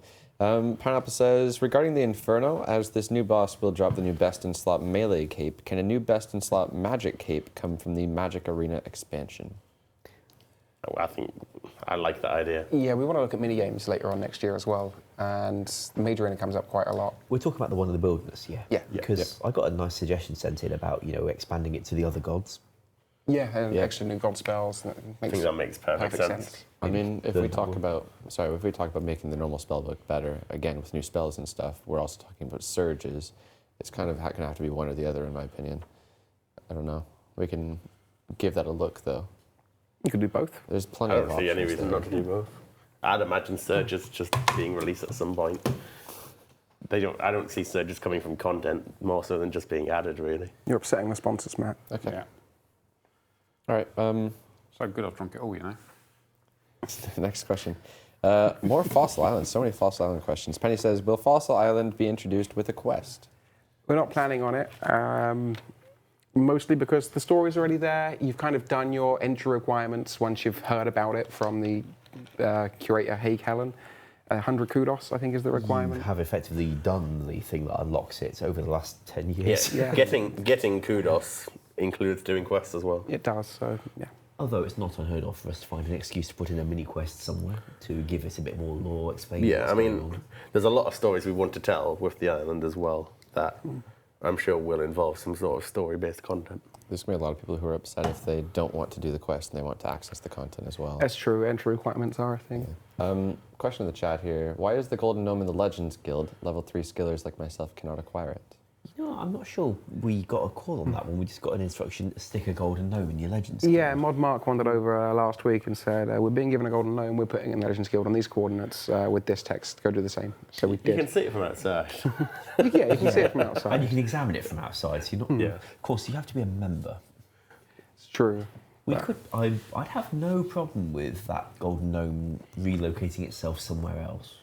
Pineapple says, regarding the Inferno, as this new boss will drop the new best in slot melee cape, can a new best in slot magic cape come from the Magic Arena expansion? Oh, I think I like that idea. Yeah, we want to look at mini games later on next year as well, and the major arena comes up quite a lot. We're talking about the one in the wilderness, yeah. Yeah. Because I got a nice suggestion sent in about, expanding it to the other gods. Yeah, and Yeah. extra new god spells. I think that makes perfect sense. I mean, if the we talk double. about making the normal spellbook better, again with new spells and stuff, we're also talking about surges. It's kind of going to have to be one or the other, in my opinion. I don't know. We can give that a look, though. You could do both. There's I plenty of don't options. see any reason there. not to do both. I'd imagine surges just being released at some point. I don't see surges coming from content more so than just being added, really. You're upsetting the sponsors, Matt. Okay. Yeah. All right. So good I've drunk it all, you know. Next question. More Fossil Island. So many Fossil Island questions. Penny says, will Fossil Island be introduced with a quest? We're not planning on it, mostly because the story's already there. You've kind of done your entry requirements once you've heard about it from the curator, Haig Helen. 100 kudos, I think, is the You requirement. have effectively done the thing that unlocks it over the last 10 years. Yeah. Getting kudos includes doing quests as well. It does, so yeah. Although it's not unheard of for us to find an excuse to put in a mini quest somewhere to give it a bit more lore, explain Yeah, what's I going mean, on. there's a lot of stories we want to tell with the island as well that I'm sure will involve some sort of story-based content. There's going to be a lot of people who are upset if they don't want to do the quest and they want to access the content as well. That's true. Entry requirements are a thing. Question in the chat here. Why is the Golden Gnome in the Legends Guild? Level 3 skillers like myself cannot acquire it. I'm not sure we got a call on that one. We just got an instruction, stick a golden gnome in your Legends. Yeah, Guild. Mod Mark wandered over last week and said, we're being given a golden gnome, we're putting it in the Legends Guild on these coordinates with this text. Go do the same. So we You did. can see it from outside. Yeah, you can see it from And you outside. can examine it from outside, so you're not... Yeah. Of course, you have to be a member. It's true. We could. I'd have no problem with that golden gnome relocating itself somewhere else.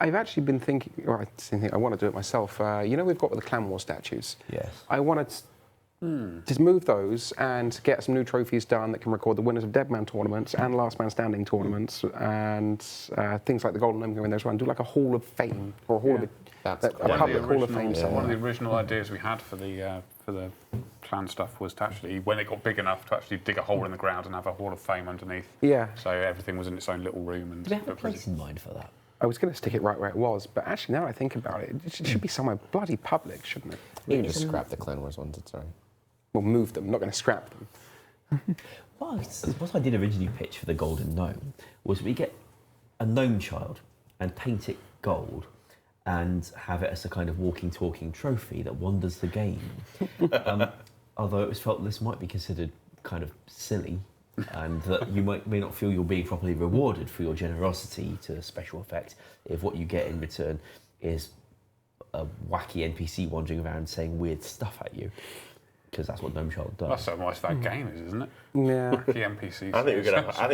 I've actually been thinking, well, I want to do it myself. We've got with the Clan War statues. Yes. I want to just move those and get some new trophies done that can record the winners of Deadman tournaments and Last Man Standing tournaments and things like the Golden Gnome go in there as well and do like a Hall of Fame or a Hall of That's a cool. public Hall of Fame One of somewhere. the original ideas we had for the clan stuff was to actually, when it got big enough, to actually dig a hole in the ground and have a Hall of Fame underneath. Yeah, So everything was in its own little room. And Do they have a place in mind for that? I was going to stick it right where it was, but actually now I think about it, it should be somewhere bloody public, shouldn't it? You can just scrap the Clan Wars ones, it's alright. We'll move them, not going to scrap them. What I did originally pitch for the golden gnome was we get a gnome child and paint it gold and have it as a kind of walking, talking trophy that wanders the game. Although it was felt this might be considered kind of silly and that you may not feel you're being properly rewarded for your generosity to special effect if what you get in return is a wacky NPC wandering around saying weird stuff at you. Because that's what Gnome Child does. That's so much that game is, isn't it? Yeah. Wacky NPCs. I think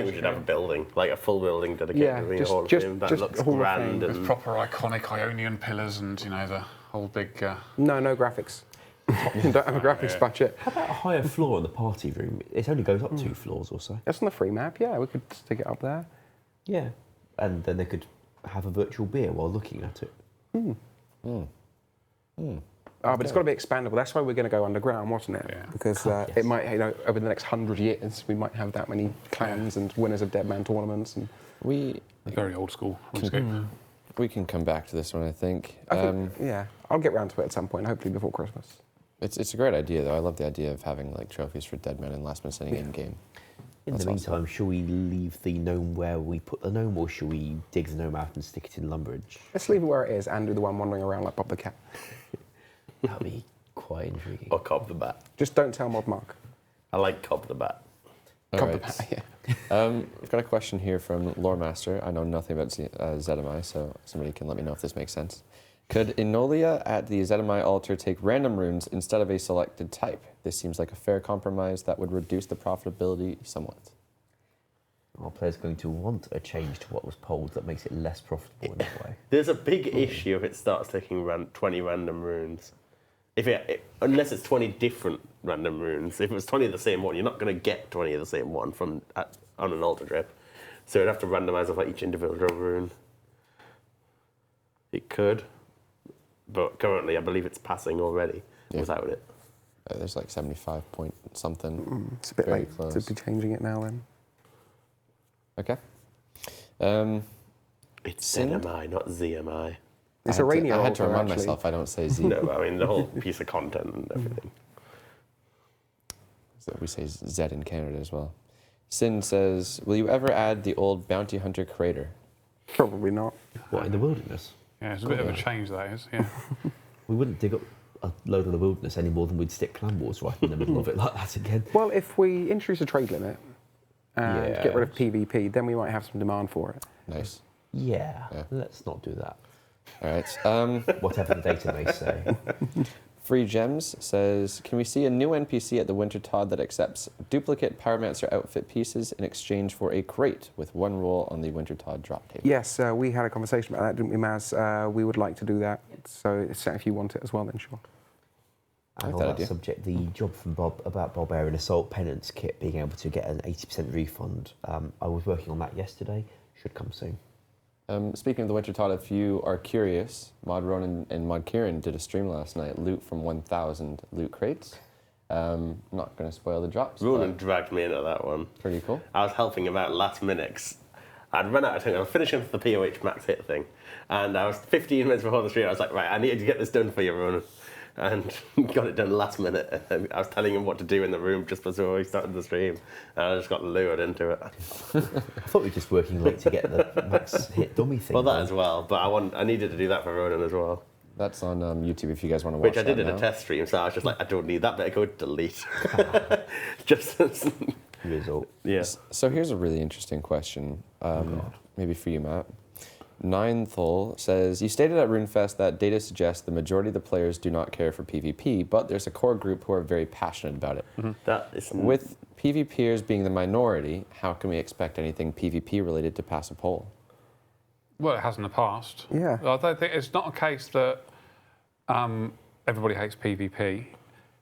we should have a building, like a full building dedicated Yeah, to being just- a Hall of just- Fame that just looks a Hall of grand Fame. With and proper iconic Ionian pillars and, the whole big... No graphics. You don't have a graphics budget. How about a higher floor in the party room? It only goes up 2 floors or so. That's on the free map, yeah, we could stick it up there. Yeah. And then they could have a virtual beer while looking at it. But it's got to be expandable. That's why we're going to go underground, wasn't it? Yeah. Because Yes. it might, over the next 100 years, we might have that many clans and winners of Deadman tournaments. And We Very old school RuneScape. We can come back to this one, I think. I think yeah, I'll get round to it at some point, hopefully before Christmas. It's a great idea, though. I love the idea of having like trophies for Deadman and Last Man Standing in game. In the meantime, shall we leave the gnome where we put the gnome, or shall we dig the gnome out and stick it in Lumbridge? Let's leave it where it is and do the one wandering around like Bob the Cat. That'd be quite intriguing. Or Cobb the Bat. Just don't tell Mod Mark. I like Cobb the Bat. Cobb Alright. the Bat, yeah. I've got a question here from Lore Master. I know nothing about Zedamai, so somebody can let me know if this makes sense. Could Enolia at the Zedamai altar take random runes instead of a selected type? This seems like a fair compromise that would reduce the profitability somewhat. Our player's going to want a change to what was polled that makes it less profitable in that way. There's a big issue if it starts taking 20 random runes. Unless it's 20 different random runes. If it was 20 of the same one, you're not going to get 20 of the same one on an altar trip. So you'd have to randomize off each individual rune. It could, but currently I believe it's passing already without it. There's like 75 point something. It's a bit Very late close. to be changing it now then. Okay. It's Sin? ZMI, not ZMI. It's a rainier I had to altar, remind actually. myself I don't say Z. No, I mean the whole piece of content and everything. So we say Z in Canada as well. Sin says, will you ever add the old bounty hunter crater? Probably not. What, in the wilderness? Yeah, it's a bit of a change, that is. Yeah. We wouldn't dig up a load of the wilderness any more than we'd stick clan wars right in the middle of it like that again. Well, if we introduce a trade limit and get rid of Yeah. PvP, then we might have some demand for it. Nice. Yeah, Yeah. let's not do that. All right. Whatever the data may say. Free Gems says, can we see a new NPC at the Wintertod that accepts duplicate Pyromancer outfit pieces in exchange for a crate with one roll on the Wintertod drop table? Yes, we had a conversation about that, didn't we, Maz? We would like to do that. So if you want it as well, then sure. I And like on that that idea. subject, the job from Bob about Barbarian Assault Penance Kit being able to get an 80% refund. I was working on that yesterday. Should come soon. Speaking of the Wintertod, if you are curious, Mod Ronan and Mod Kieran did a stream last night, loot from 1,000 loot crates. Not going to spoil the drops. Ronan but dragged me into that one. pretty cool. I was helping him out last minute. 'Cause I'd run out of time. I was finishing the POH max hit thing. And I was 15 minutes before the stream. I was like, right, I need to get this done for you, Ronan. And got it done last minute. And I was telling him what to do in the room just before we started the stream. And I just got lured into it. I thought we were just working late to get the max hit dummy thing. Well, that done. as well. But I needed to do that for Ronan as well. That's on YouTube if you guys want to watch Which I did that in now. a test stream. So I was just like, I don't need that bit of code, delete. Just, Result. yeah. So here's a really interesting question, maybe for you, Matt. Ninethal says, you stated at RuneFest that data suggests the majority of the players do not care for PvP, but there's a core group who are very passionate about it. That is With PvPers being the minority, how can we expect anything PvP related to pass a poll? Well, it has in the past. Yeah. I don't think it's not a case that everybody hates PvP.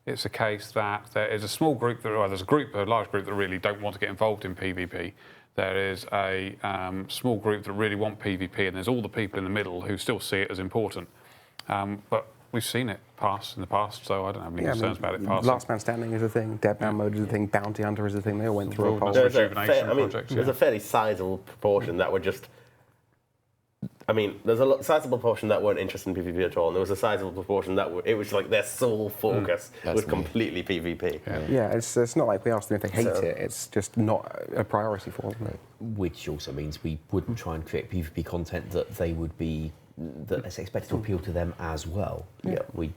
It's a case that there is a small group there's a large group that really don't want to get involved in PvP. There is a small group that really want PvP, and there's all the people in the middle who still see it as important. But we've seen it pass in the past, so I don't have any concerns about it passing. Last Man Standing is a thing, Deadman Mode is a thing, Bounty Hunter is a thing. They all went through a poll. There's There's rejuvenation projects, there's yeah. a fairly sizable proportion that were just. I mean, there's a sizable proportion that weren't interested in PvP at all, and there was a sizable proportion that it was like their sole focus That's was me. completely PvP. Yeah, it's not like we asked them if they hate So- it. It's just not a priority for them. Which also means we wouldn't try and create PvP content that they would be that's expected to appeal to them as well. Yeah. We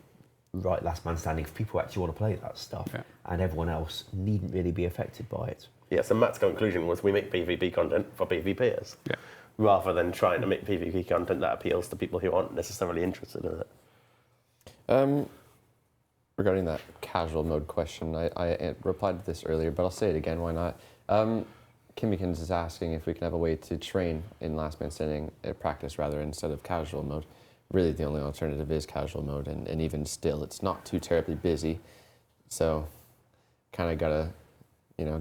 write Last Man Standing if people actually want to play that stuff, Yeah. and everyone else needn't really be affected by it. Yeah, so Matt's conclusion was we make PvP content for PvPers. Yeah. Rather than trying to make PvP content that appeals to people who aren't necessarily interested in it. Regarding that casual mode question, I replied to this earlier, but I'll say it again, why not? Kimmykins is asking if we can have a way to train in Last Man Standing, practice rather, instead of casual mode. Really the only alternative is casual mode, and even still, it's not too terribly busy. So, kind of gotta,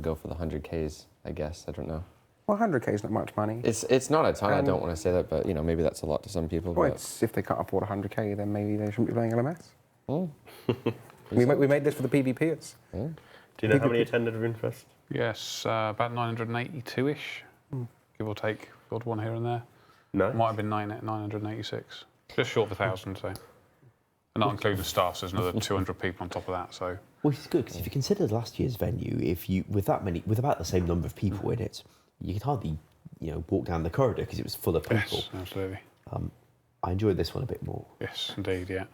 go for the 100Ks, I guess, I don't know. Well, 100k is not much money. It's not a ton, I don't want to say that, but maybe that's a lot to some people. Well, But it's, if they can't afford 100k, then maybe they shouldn't be playing LMS. Oh. we made this for the PvPers. Yeah. Do you know how many attended RuneFest? Yes, about 982-ish, give or take, odd one here and there. No. Might have been 986. Just short of 1,000, so. And not including staff, so there's another 200 people on top of that, so. Which is good, because if you consider last year's venue, with about the same number of people in it, you could hardly, walk down the corridor because it was full of people. Yes, absolutely. I enjoyed this one a bit more. Yes, indeed, yeah.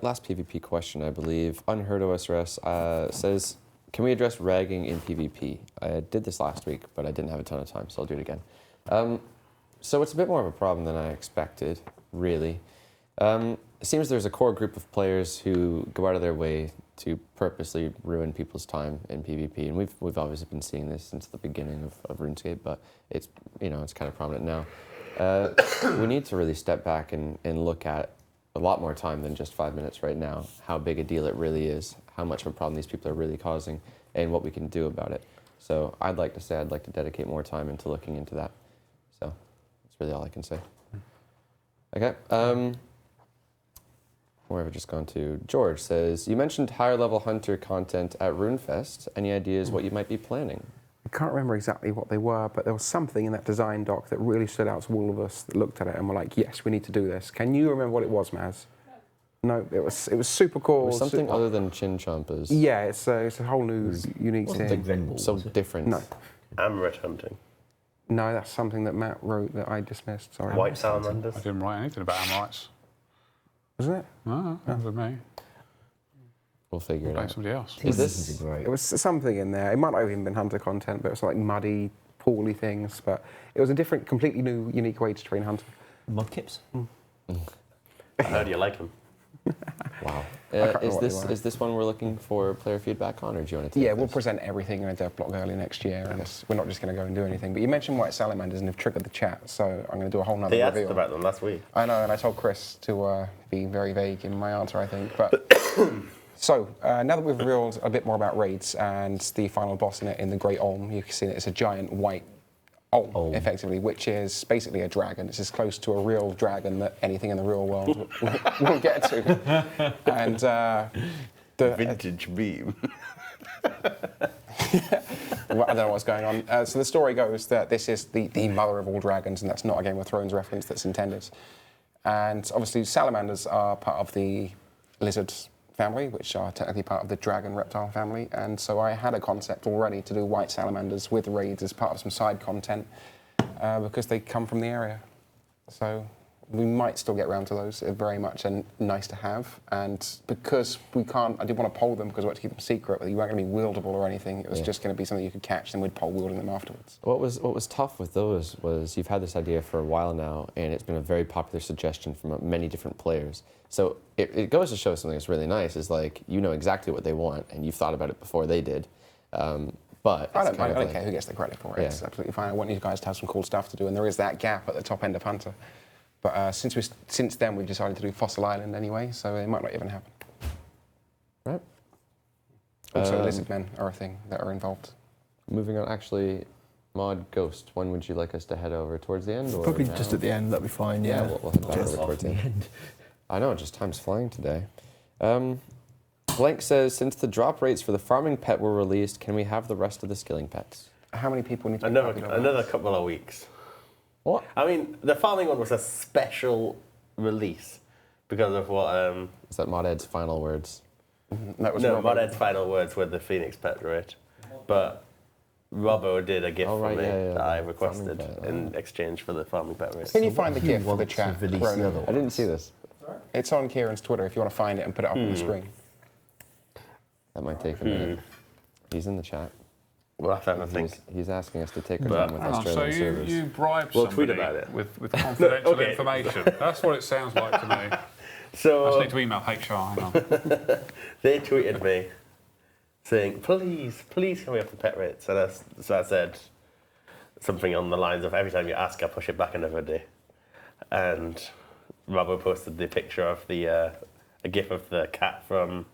Last PvP question, I believe. Unheard OSRS says, can we address ragging in PvP? I did this last week, but I didn't have a ton of time, so I'll do it again. So it's a bit more of a problem than I expected, really. It seems there's a core group of players who go out of their way to purposely ruin people's time in PvP, and we've obviously been seeing this since the beginning of RuneScape, but it's it's kind of prominent now. We need to really step back and look at a lot more time than just 5 minutes right now, how big a deal it really is, how much of a problem these people are really causing, and what we can do about it. So I'd like to dedicate more time into looking into that. So that's really all I can say. Okay. Where have I just gone to? George says, you mentioned higher level hunter content at RuneFest. Any ideas what you might be planning? I can't remember exactly what they were, but there was something in that design doc that really stood out to all of us that looked at it and were like, yes, we need to do this. Can you remember what it was, Maz? No, it was super cool. It was something other than chin chompers. Yeah, it's a whole new, unique Wasn't thing. Big Venball, So was it? different. No. Amaret hunting. No, that's something that Matt wrote that I dismissed. Sorry. White salamanders. I didn't write anything about Amorites. Wasn't it? No, that was me. We'll figure it Blame out. somebody else. Is this- These are great. It was something in there. It might not have even been hunter content, but it was like muddy, poolly things. But it was a different, completely new, unique way to train hunter. Mudkips? How do you like them? Wow. can't remember Is what they were. this one we're looking for player feedback on, or do you want to take Yeah, we'll this? present everything in a dev blog early next year, and we're not just going to go and do anything. But you mentioned white salamanders and have triggered the chat, so I'm going to do a whole nother They asked reveal. about them last week. I know, and I told Chris to be very vague in my answer, I think. But so now that we've revealed a bit more about raids and the final boss in it, in the Great Olm, you can see that it's a giant white Olm, effectively, which is basically a dragon. It's as close to a real dragon that anything in the real world will get to. And the Vintage beam. Well, I don't know what's going on. So the story goes that this is the mother of all dragons, and that's not a Game of Thrones reference that's intended. And obviously salamanders are part of the lizard family, which are technically part of the dragon reptile family. And so I had a concept already to do white salamanders with raids as part of some side content because they come from the area. So we might still get around to those. They're very much nice to have. And because we can't, I did want to poll them because we had to keep them secret, but you weren't going to be wieldable or anything. It was just going to be something you could catch, and we'd poll wielding them afterwards. What was tough with those was you've had this idea for a while now, and it's been a very popular suggestion from many different players. So it goes to show something that's really nice is like you know exactly what they want, and you've thought about it before they did. But I it's kind of don't like- care who gets the credit for it. Yeah. It's absolutely fine. I want you guys to have some cool stuff to do, and there is that gap at the top end of Hunter. But since then, we've decided to do Fossil Island anyway, so it might not even happen. Right. Also, lizard men are a thing that are involved. Moving on, actually, Mod Ghost. When would you like us to head over? Towards the end, or Probably now? just at the end, that'd be fine, Yeah, yeah. we'll head back Just over off towards the the end. end. I know, just time's flying today. Blank says, since the drop rates for the farming pet were released, can we have the rest of the skilling pets? How many people need to be Another, copied over? another couple of weeks. What? I mean, the farming one was a special release because of what. Is that Mod Ed's final words? That was No, Robbo. Moded's final words were the Phoenix pet rate. But Robbo did a gift Oh, right, for me yeah, yeah, that I the requested farming pet, in exchange for the farming pet rate. Can you find the Who gift for the wants to chat? release the Ronan? other I didn't see this. It's on Kieran's Twitter if you want to find it and put it up on the screen. That might take a minute. He's in the chat. We'll have to have a think. He's asking us to take our But- time with Oh, so Australian servers. you bribed We'll tweet somebody about it. with confidential Okay. information. That's what it sounds like to me. I just So need to email HR. Hang on. they tweeted me saying, please can we have the pet rates? And so I said something on the lines of, every time you ask, I push it back another day. And Robbo posted the picture of a gif of the cat from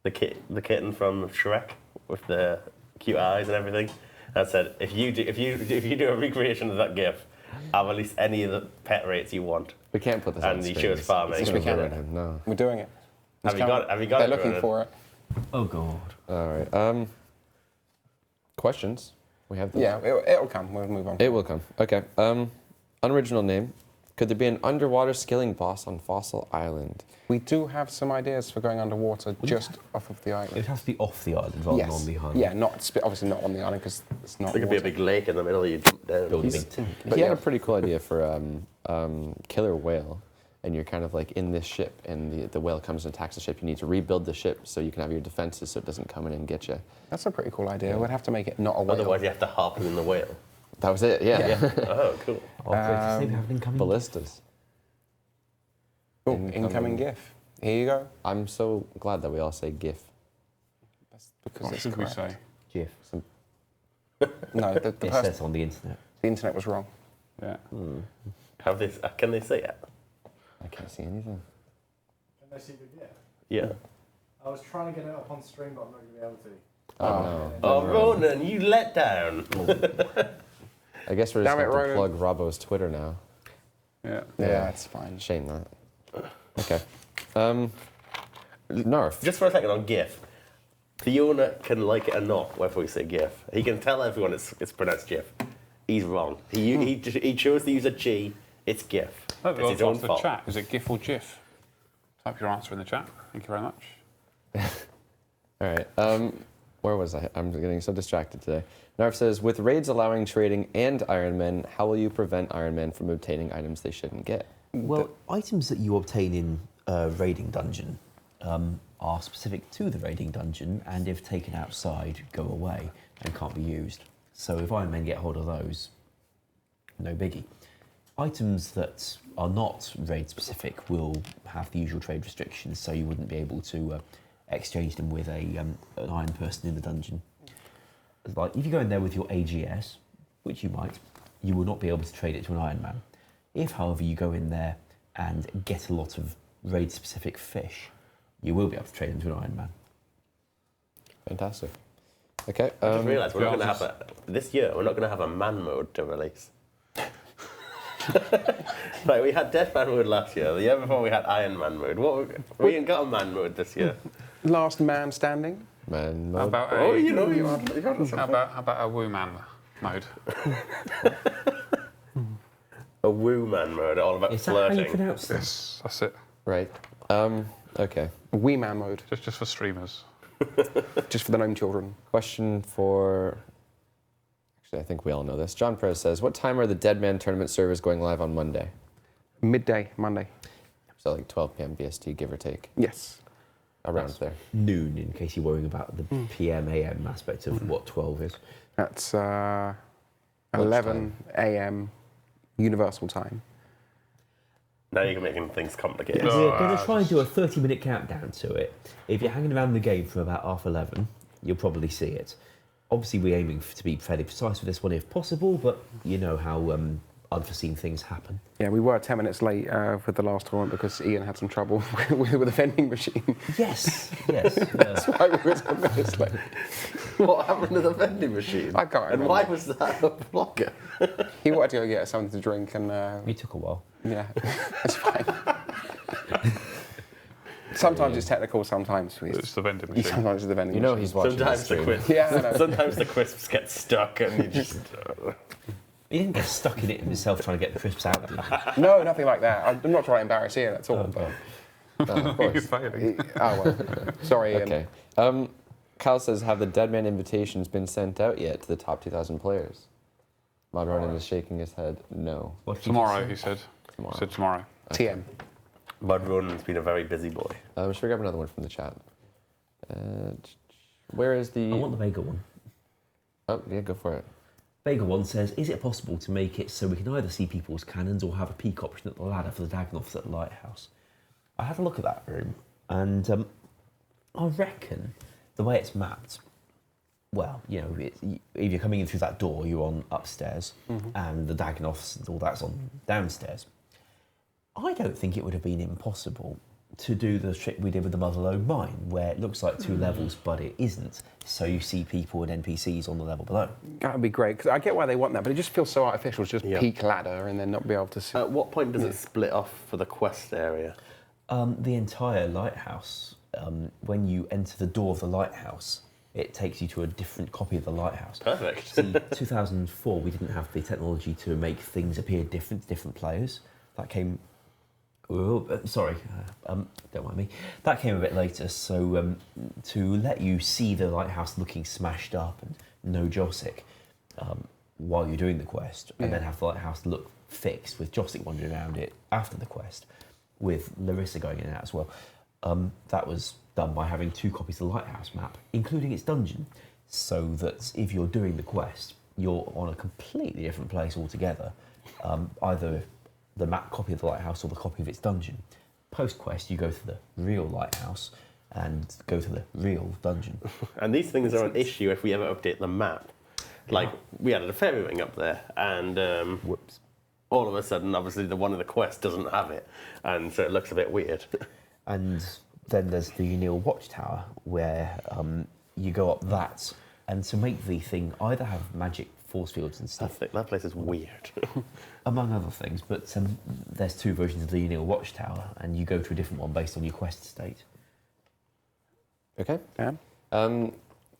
the kitten from Shrek with the cute eyes and everything. And I said, if you do a recreation of that gif, I'll release any of the pet rates you want. We can't put this on And he screen. shows farming. It's Yes, we gonna can. ruin him, no. We're doing it. Have you got They're it, looking Ronan? for it. Oh, God. All right. Questions? We have them. Yeah, it'll come. We'll move on. It will come. Okay. Unoriginal name. Could there be an underwater skilling boss on Fossil Island? We do have some ideas for going underwater just off of the It island. has to be off the island rather than on the island. Yeah, obviously not on the island because it's not. There could be a water. big lake in the middle. You jump down. Build a big tank. He had a pretty cool idea for killer whale, and you're kind of like in this ship, and the whale comes and attacks the ship. You need to rebuild the ship so you can have your defenses so it doesn't come in and get you. That's a pretty cool idea. We'd have to make it not a whale. Otherwise, you have to harpoon the whale. That was it. Yeah. Oh, cool. Oh, great to see we have an incoming. Ballistas. Oh, incoming GIF. Here you go. I'm so glad that we all say GIF. That's because What it's should we correct. say? GIF. No, the It says on the internet. internet was wrong. Yeah. Have this? Can they say it? I can't see anything. Can they see the GIF? Yeah. I was trying to get it up on stream, but I'm not going to be able to. Oh, no. Oh, Ronan, you let down. I guess we're just Damn it, going to Ronan. plug Robbo's Twitter now. Yeah. Yeah, it's fine. Shame that. Okay. Narf. Just for a second on GIF. Fiona can like it or not whether we say GIF. He can tell everyone it's pronounced GIF. He's wrong. He chose to use a G. It's GIF. Oh, It's his own the fault. chat. Is it GIF or GIF? Type your answer in the chat. Thank you very much. All right. Where was I? I'm getting so distracted today. Narf says, with raids allowing trading and Iron Men, how will you prevent Iron Men from obtaining items they shouldn't get? Well, items that you obtain in a raiding dungeon are specific to the raiding dungeon, and if taken outside, go away and can't be used. So if Iron Men get hold of those, no biggie. Items that are not raid specific will have the usual trade restrictions, so you wouldn't be able to exchange them with an iron person in the dungeon. Like if you go in there with your AGS, which you might, you will not be able to trade it to an Iron Man. If, however, you go in there and get a lot of raid-specific fish, you will be able to trade them to an Iron Man. Fantastic. Okay. I just realised we're not going to Charles have this year. We're not going to have a man mode to release. Like we had Deadman Mode last year. The year before we had Iron Man mode. We ain't got a man mode this year. Last man standing. Man, How about Oh, a, you know you had how about a woo man mode? a woo man mode, all about Is that how you flirting. pronounce this? Yes, that's it. right. Okay. Wee man mode. Just for streamers. Just for the gnome children. Question for... Actually, I think we all know this. John Perez says, what time are the Deadman tournament servers going live on Monday? Midday, Monday. So like 12 p.m. BST, give or take. Yes. Around there. Noon, in case you're worrying about the PM, AM aspect of what 12 is. That's 11 a.m. Universal Time. Now you're making things complicated. We're going to try and do a 30-minute countdown to it. If you're hanging around the game from about 11:30, you'll probably see it. Obviously, we're aiming to be fairly precise with this one if possible, but you know how unforeseen things happen. Yeah, we were 10 minutes late with the last tournament because Ian had some trouble with a vending machine. Yes, yes. That's why we were 10 minutes late. What happened to the vending machine? I can't And remember. why was that a blocker? He wanted to go get something to drink and It took a while. yeah, it's fine. Sometimes it's technical, sometimes It's the vending machine. sometimes it's the vending You know machine. he's watching Sometimes the the stream. crisps. Yeah, I know. Sometimes the crisps get stuck and you just. He didn't get stuck in it himself trying to get the crisps out, did he? No, nothing like that. I'm not trying to embarrass Ian at all. But, Of You're course. failing. oh well, sorry Ian. Okay. Kyle says, have the Deadman invitations been sent out yet to the top 2,000 players? Mod Ronan is shaking his head, no. What did you Tomorrow, say? he said. Tomorrow. He said tomorrow. TM. Bud Ronan's been a very busy boy. Should we grab another one from the chat? Where is the... I want the Vega one. Oh, yeah, go for it. Vega one says, is it possible to make it so we can either see people's cannons or have a peak option at the ladder for the Dagonoths at the lighthouse? I had a look at that room, and I reckon the way it's mapped, well, you know, if you're coming in through that door, you're on upstairs, and the Dagonoths and all that's on downstairs. I don't think it would have been impossible to do the trick we did with the Motherlode Mine, where it looks like two levels, but it isn't. So you see people and NPCs on the level below. That would be great because I get why they want that, but it just feels so artificial. It's just Yeah. peak ladder and then not be able to see. At what point does it split off for the quest area? The entire lighthouse, when you enter the door of the lighthouse, it takes you to a different copy of the lighthouse. Perfect. See, 2004, we didn't have the technology to make things appear different to different players. that came. Sorry, don't mind me. That came a bit later. So to let you see the lighthouse looking smashed up and no Josic while you're doing the quest, and then have the lighthouse look fixed with Josic wandering around it after the quest, with Larissa going in and out as well. That was done by having 2 copies of the lighthouse map, including its dungeon, so that if you're doing the quest, you're on a completely different place altogether, either the map copy of the lighthouse or the copy of its dungeon. Post-quest, you go to the real lighthouse and go to the real dungeon. And these things are an issue if we ever update the map. Like, we added a fairy ring up there, and Whoops. all of a sudden, obviously, the one in the quest doesn't have it, and so it looks a bit weird. And then there's the Unil Watchtower, where you go up that, and to make the thing either have magic force fields and stuff, That place is weird. among other things, but there's 2 versions of the Unil Watchtower, and you go to a different one based on your quest state. Okay. Yeah.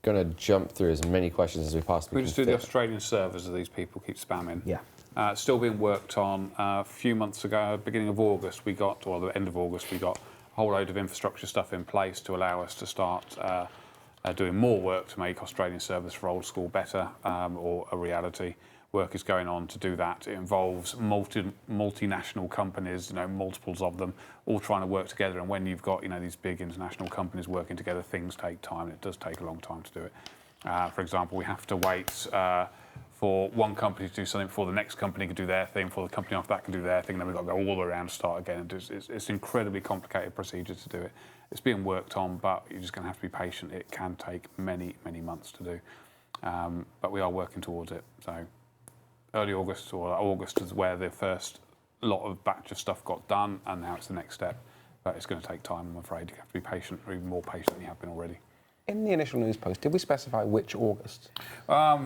Going to jump through as many questions as we possibly We just can do the fit. Australian servers that these people keep spamming. Yeah. It's still being worked on. A few months ago, beginning of August, we got, or the end of August, we got a whole load of infrastructure stuff in place to allow us to start doing more work to make Australian servers for Old School better, or a reality. Work is going on to do that. It involves multinational companies, multiples of them, all trying to work together. And when you've got, these big international companies working together, things take time. And it does take a long time to do it. For example, we have to wait for one company to do something before the next company can do their thing, before the company after that can do their thing. Then we've got to go all the way around to start again. And it's an incredibly complicated procedure to do it. It's being worked on, but you're just going to have to be patient. It can take many, many months to do. But we are working towards it. So early August or August is where the first lot of batch of stuff got done, and now it's the next step. But it's going to take time, I'm afraid. You have to be patient, or even more patient than you have been already. In the initial news post, did we specify which August? I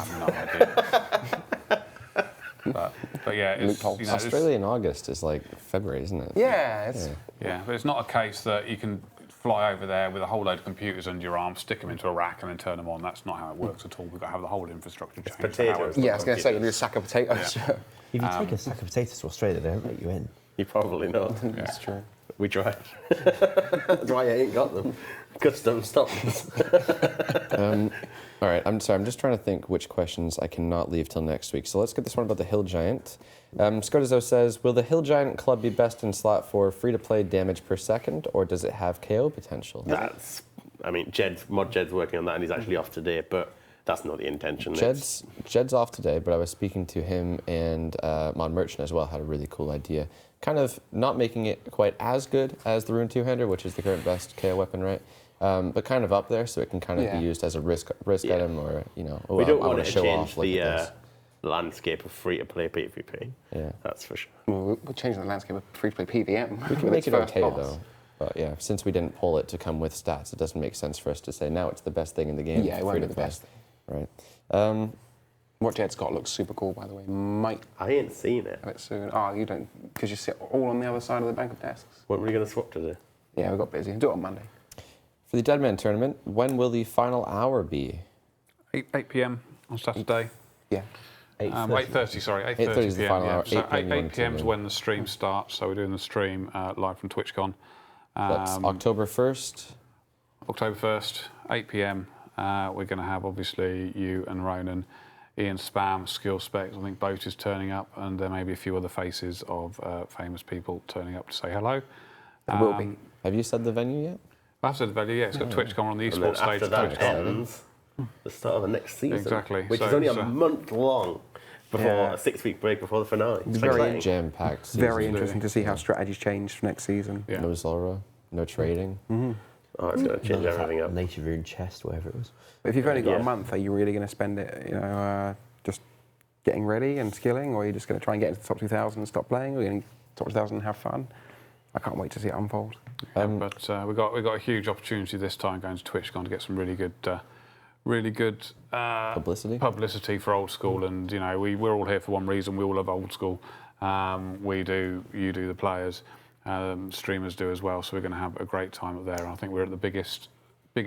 have no idea. but yeah, it's, Australia in August is like February, isn't it? Yeah, it's yeah, but it's not a case that you can fly over there with a whole load of computers under your arm, stick them into a rack, and then turn them on. That's not how it works at all. We've got to have the whole infrastructure changed. potatoes. yeah. I was going to say you need a sack of potatoes. Yeah. If you take a sack of potatoes to Australia, they don't let you in. You probably not. That's true. We tried. That's why I ain't got them. Custom stopped us. All right, I'm sorry, I'm just trying to think which questions I cannot leave till next week. So let's get this one about the Hill Giant. Scotazo says, will the Hill Giant club be best in slot for free-to-play damage per second, or does it have KO potential? Jed's working on that, and he's actually off today, but that's not the intention. Jed's off today, but I was speaking to him, and Mod Merchant as well had a really cool idea. Kind of not making it quite as good as the Rune Two-Hander, which is the current best KO weapon, right? But kind of up there, so it can kind of be used as a risk item, or we don't want to show change off. The landscape of free-to-play PvP. Yeah, that's for sure. We're changing the landscape of free-to-play PVM. we can make it okay though. But yeah, since we didn't pull it to come with stats, it doesn't make sense for us to say now it's the best thing in the game. Yeah, it won't be the best thing. Right. What Jed's got looks super cool, by the way. Might I ain't seen it. have it soon. Oh, you don't, because you sit all on the other side of the bank of desks. Weren't we going to swap today? Yeah, we got busy. Do it on Monday. For the Deadman tournament, when will the final hour be? 8 p.m. on Saturday. Yeah. 8:30, sorry. 8:30 is the PM, final yeah. hour. So 8 p.m. 8 p.m. is when the stream starts. So we're doing the stream live from TwitchCon. That's October 1st. October 1st, 8 p.m. We're going to have, obviously, you and Ronan, Ian Spam, Skill Specs. I think Boat is turning up, and there may be a few other faces of famous people turning up to say hello. There will be. Have you said the venue yet? I've said the venue, yeah. It's got TwitchCon on the And then esports stage. after that TwitchCon. ends, the start of the next season. Exactly. Which is So- only so- a month long before a 6-week break before the finale. It's Very exciting. Jam-packed. Very season. interesting to see how strategies change for next season. Yeah. No Zora, no trading. Oh, it's going to change everything up. Native Rune chest, whatever it was. But if you've only got Yeah. a month, are you really going to spend it, just getting ready and skilling, or are you just going to try and get into the top 2,000 and stop playing, or are you going to top 2,000 and have fun? I can't wait to see it unfold. But we've got a huge opportunity this time going to TwitchCon to get some really good publicity for Old School, and we're all here for one reason. We all love Old School. We do, you do, the players, streamers do as well. So we're going to have a great time up there. I think we're at the biggest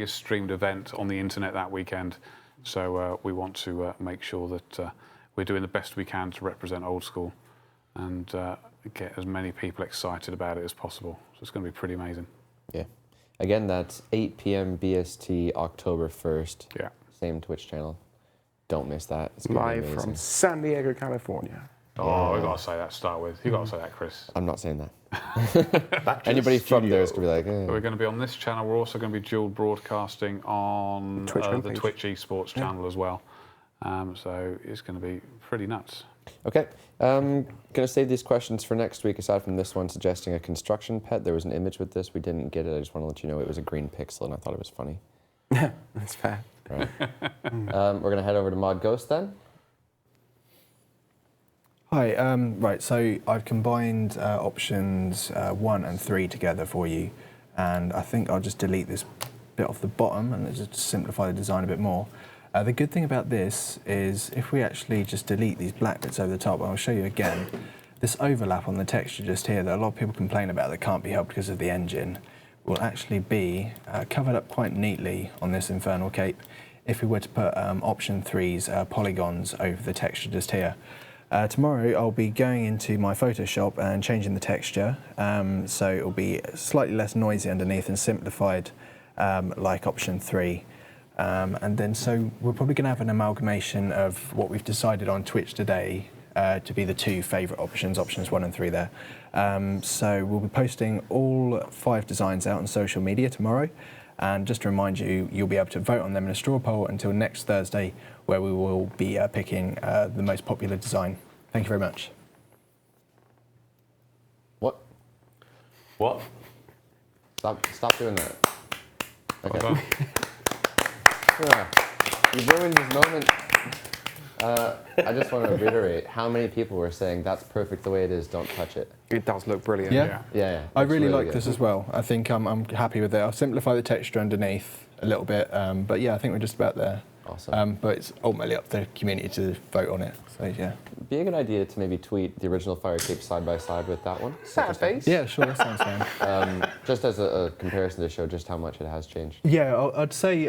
streamed event on the internet that weekend. So we want to make sure that we're doing the best we can to represent Old School, and get as many people excited about it as possible. So it's going to be pretty amazing. Yeah. Again, that's 8 p.m. BST, October 1st. Yeah. Same Twitch channel. Don't miss that. It's gonna be Live amazing. from San Diego, California. Oh, you got to say that to start with. You got to say that, Chris. I'm not saying that. Back to Anybody the from there is studio. going to be like, So we're going to be on this channel. We're also going to be dual broadcasting on Twitch the homepage. Twitch esports channel as well. So it's going to be pretty nuts. Okay. Going to save these questions for next week, aside from this one suggesting a construction pet. There was an image with this. We didn't get it. I just want to let you know it was a green pixel, and I thought it was funny. That's fair. Right. We're going to head over to Mod Ghost then. Hi, right, so I've combined options 1 and 3 together for you, and I think I'll just delete this bit off the bottom and just simplify the design a bit more. The good thing about this is if we actually just delete these black bits over the top, I'll show you again, this overlap on the texture just here that a lot of people complain about that can't be helped because of the engine will actually be covered up quite neatly on this Infernal cape if we were to put option 3's polygons over the texture just here. Tomorrow I'll be going into my Photoshop and changing the texture, so it'll be slightly less noisy underneath and simplified like option 3. And then so we're probably going to have an amalgamation of what we've decided on Twitch today to be the 2 favourite options, options 1 and 3 there. So we'll be posting all 5 designs out on social media tomorrow. And just to remind you, you'll be able to vote on them in a straw poll until next Thursday, where we will be picking the most popular design. Thank you very much. What? What? Stop doing that. Okay. Well done. You ruined this moment. I just want to reiterate how many people were saying that's perfect the way it is, don't touch it. It does look brilliant. Yeah? Yeah. I it's really like good. this as well. I think I'm happy with it. I'll simplify the texture underneath a little bit, but yeah, I think we're just about there. Awesome. But it's ultimately up to the community to vote on it. So yeah. Be a good idea to maybe tweet the original Fire Cape side by side with that one. Sad face. Yeah, sure, that sounds fine. Just as a comparison to show just how much it has changed. Yeah, I'd say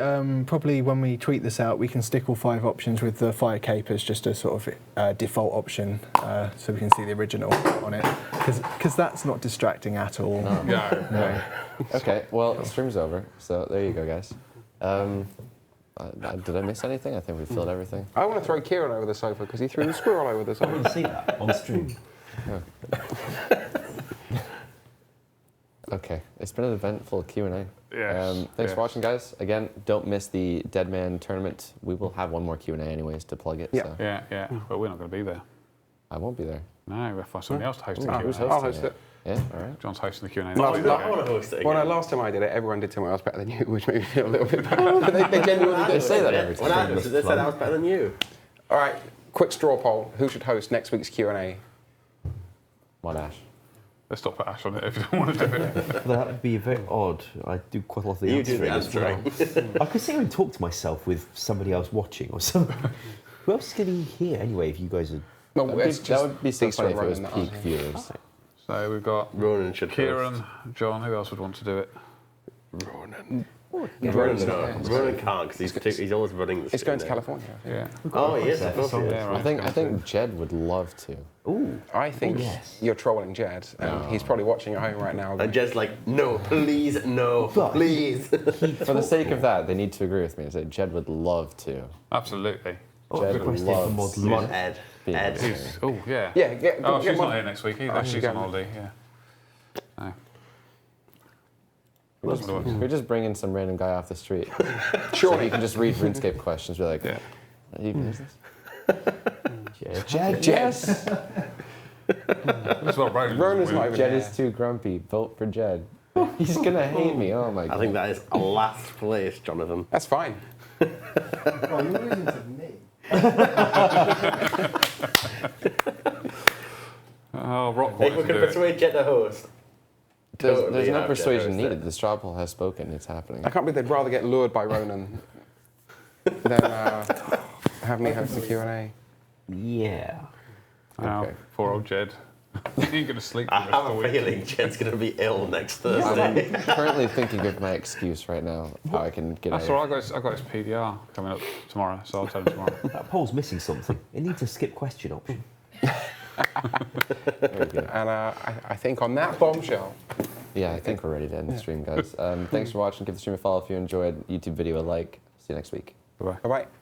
probably when we tweet this out, we can stick all 5 options with the fire cape as just a sort of default option, so we can see the original on it, because that's not distracting at all. No. Okay, well, the stream's over, so there you go, guys. Did I miss anything? I think we filled everything. I want to throw Kieran over the sofa because he threw the squirrel over the I want sofa. to see that on stream. Okay, it's been an eventful Q&A. Yes, Thanks for watching, guys. Again, don't miss the Deadman tournament. We will have one more Q&A anyways to plug it. Yeah. So Yeah, but we're not going to be there. I won't be there. No, we'll find somebody else to host the Who's Q&A. hosting I'll host it. Yeah, all right. John's hosting the Q&A. Well, next week. I want to host it again. Well, no, last time I did it, everyone did something else better than you, which made me feel a little bit bad. they genuinely They did. say that every When I time. hosted, they said I was better than you. All right, quick straw poll. Who should host next week's Q&A? Mod Ash. Let's not put Ash on it if you don't want to do it. That would be very odd. I do quite a lot of the You do answering the as well. I could sit here and talk to myself with somebody else watching or something. Who else is going to be here anyway if you guys are... No, That would be so these funny two if it was running that, peak aren't they? viewers. So we've got Ronan should Kieran, host. John, who else would want to do it? Ronan. Ronan can't because he's always running the It's going to stream California. Yeah. Oh, he is. Of course he is. Yeah, right. I think Jed would love to. Ooh, I think yes. you're trolling Jed, and he's probably watching at home right now. And Jed's like, no, please, no, But- please. For the sake of that, they need to agree with me and say Jed would love to. Absolutely. Jed requested for loves mod Mod Ed. being Ed. there. Oh, yeah. Yeah, get, Oh, get she's my- not here next week either. Oh, She's okay. on holiday, yeah. No. We're just bringing some random guy off the street. So Surely. he can just read RuneScape questions. Be like, Yeah. "Are you use this? Jed. Yes. That's what Ronan's Ronan's with. not even Jed here. is too grumpy. Vote for Jed. He's gonna hate me. Oh my god. I think that is last place, Jonathan. That's fine. Oh, you're losing to me. Oh, Rock If wanted we to can do it. persuade Jed to host. There's totally no have Jed persuasion host it. needed. The straw poll has spoken. It's happening. I can't believe they'd rather get lured by Ronan than have me host the Q&A. Yeah. Now, Okay. poor old Jed. He ain't going to sleep for I the rest have of a the week. feeling Jed's going to be ill next Thursday. I'm currently thinking of my excuse right now. How I can get That's out. all right. I've got his PDR coming up tomorrow, so I'll tell him tomorrow. That poll's missing something. It needs a skip question option. Very good. And I think on that bombshell, Yeah, I think we're ready to end the stream, guys. Thanks for watching. Give the stream a follow if you enjoyed. YouTube video a like. See you next week. Bye-bye. bye-bye.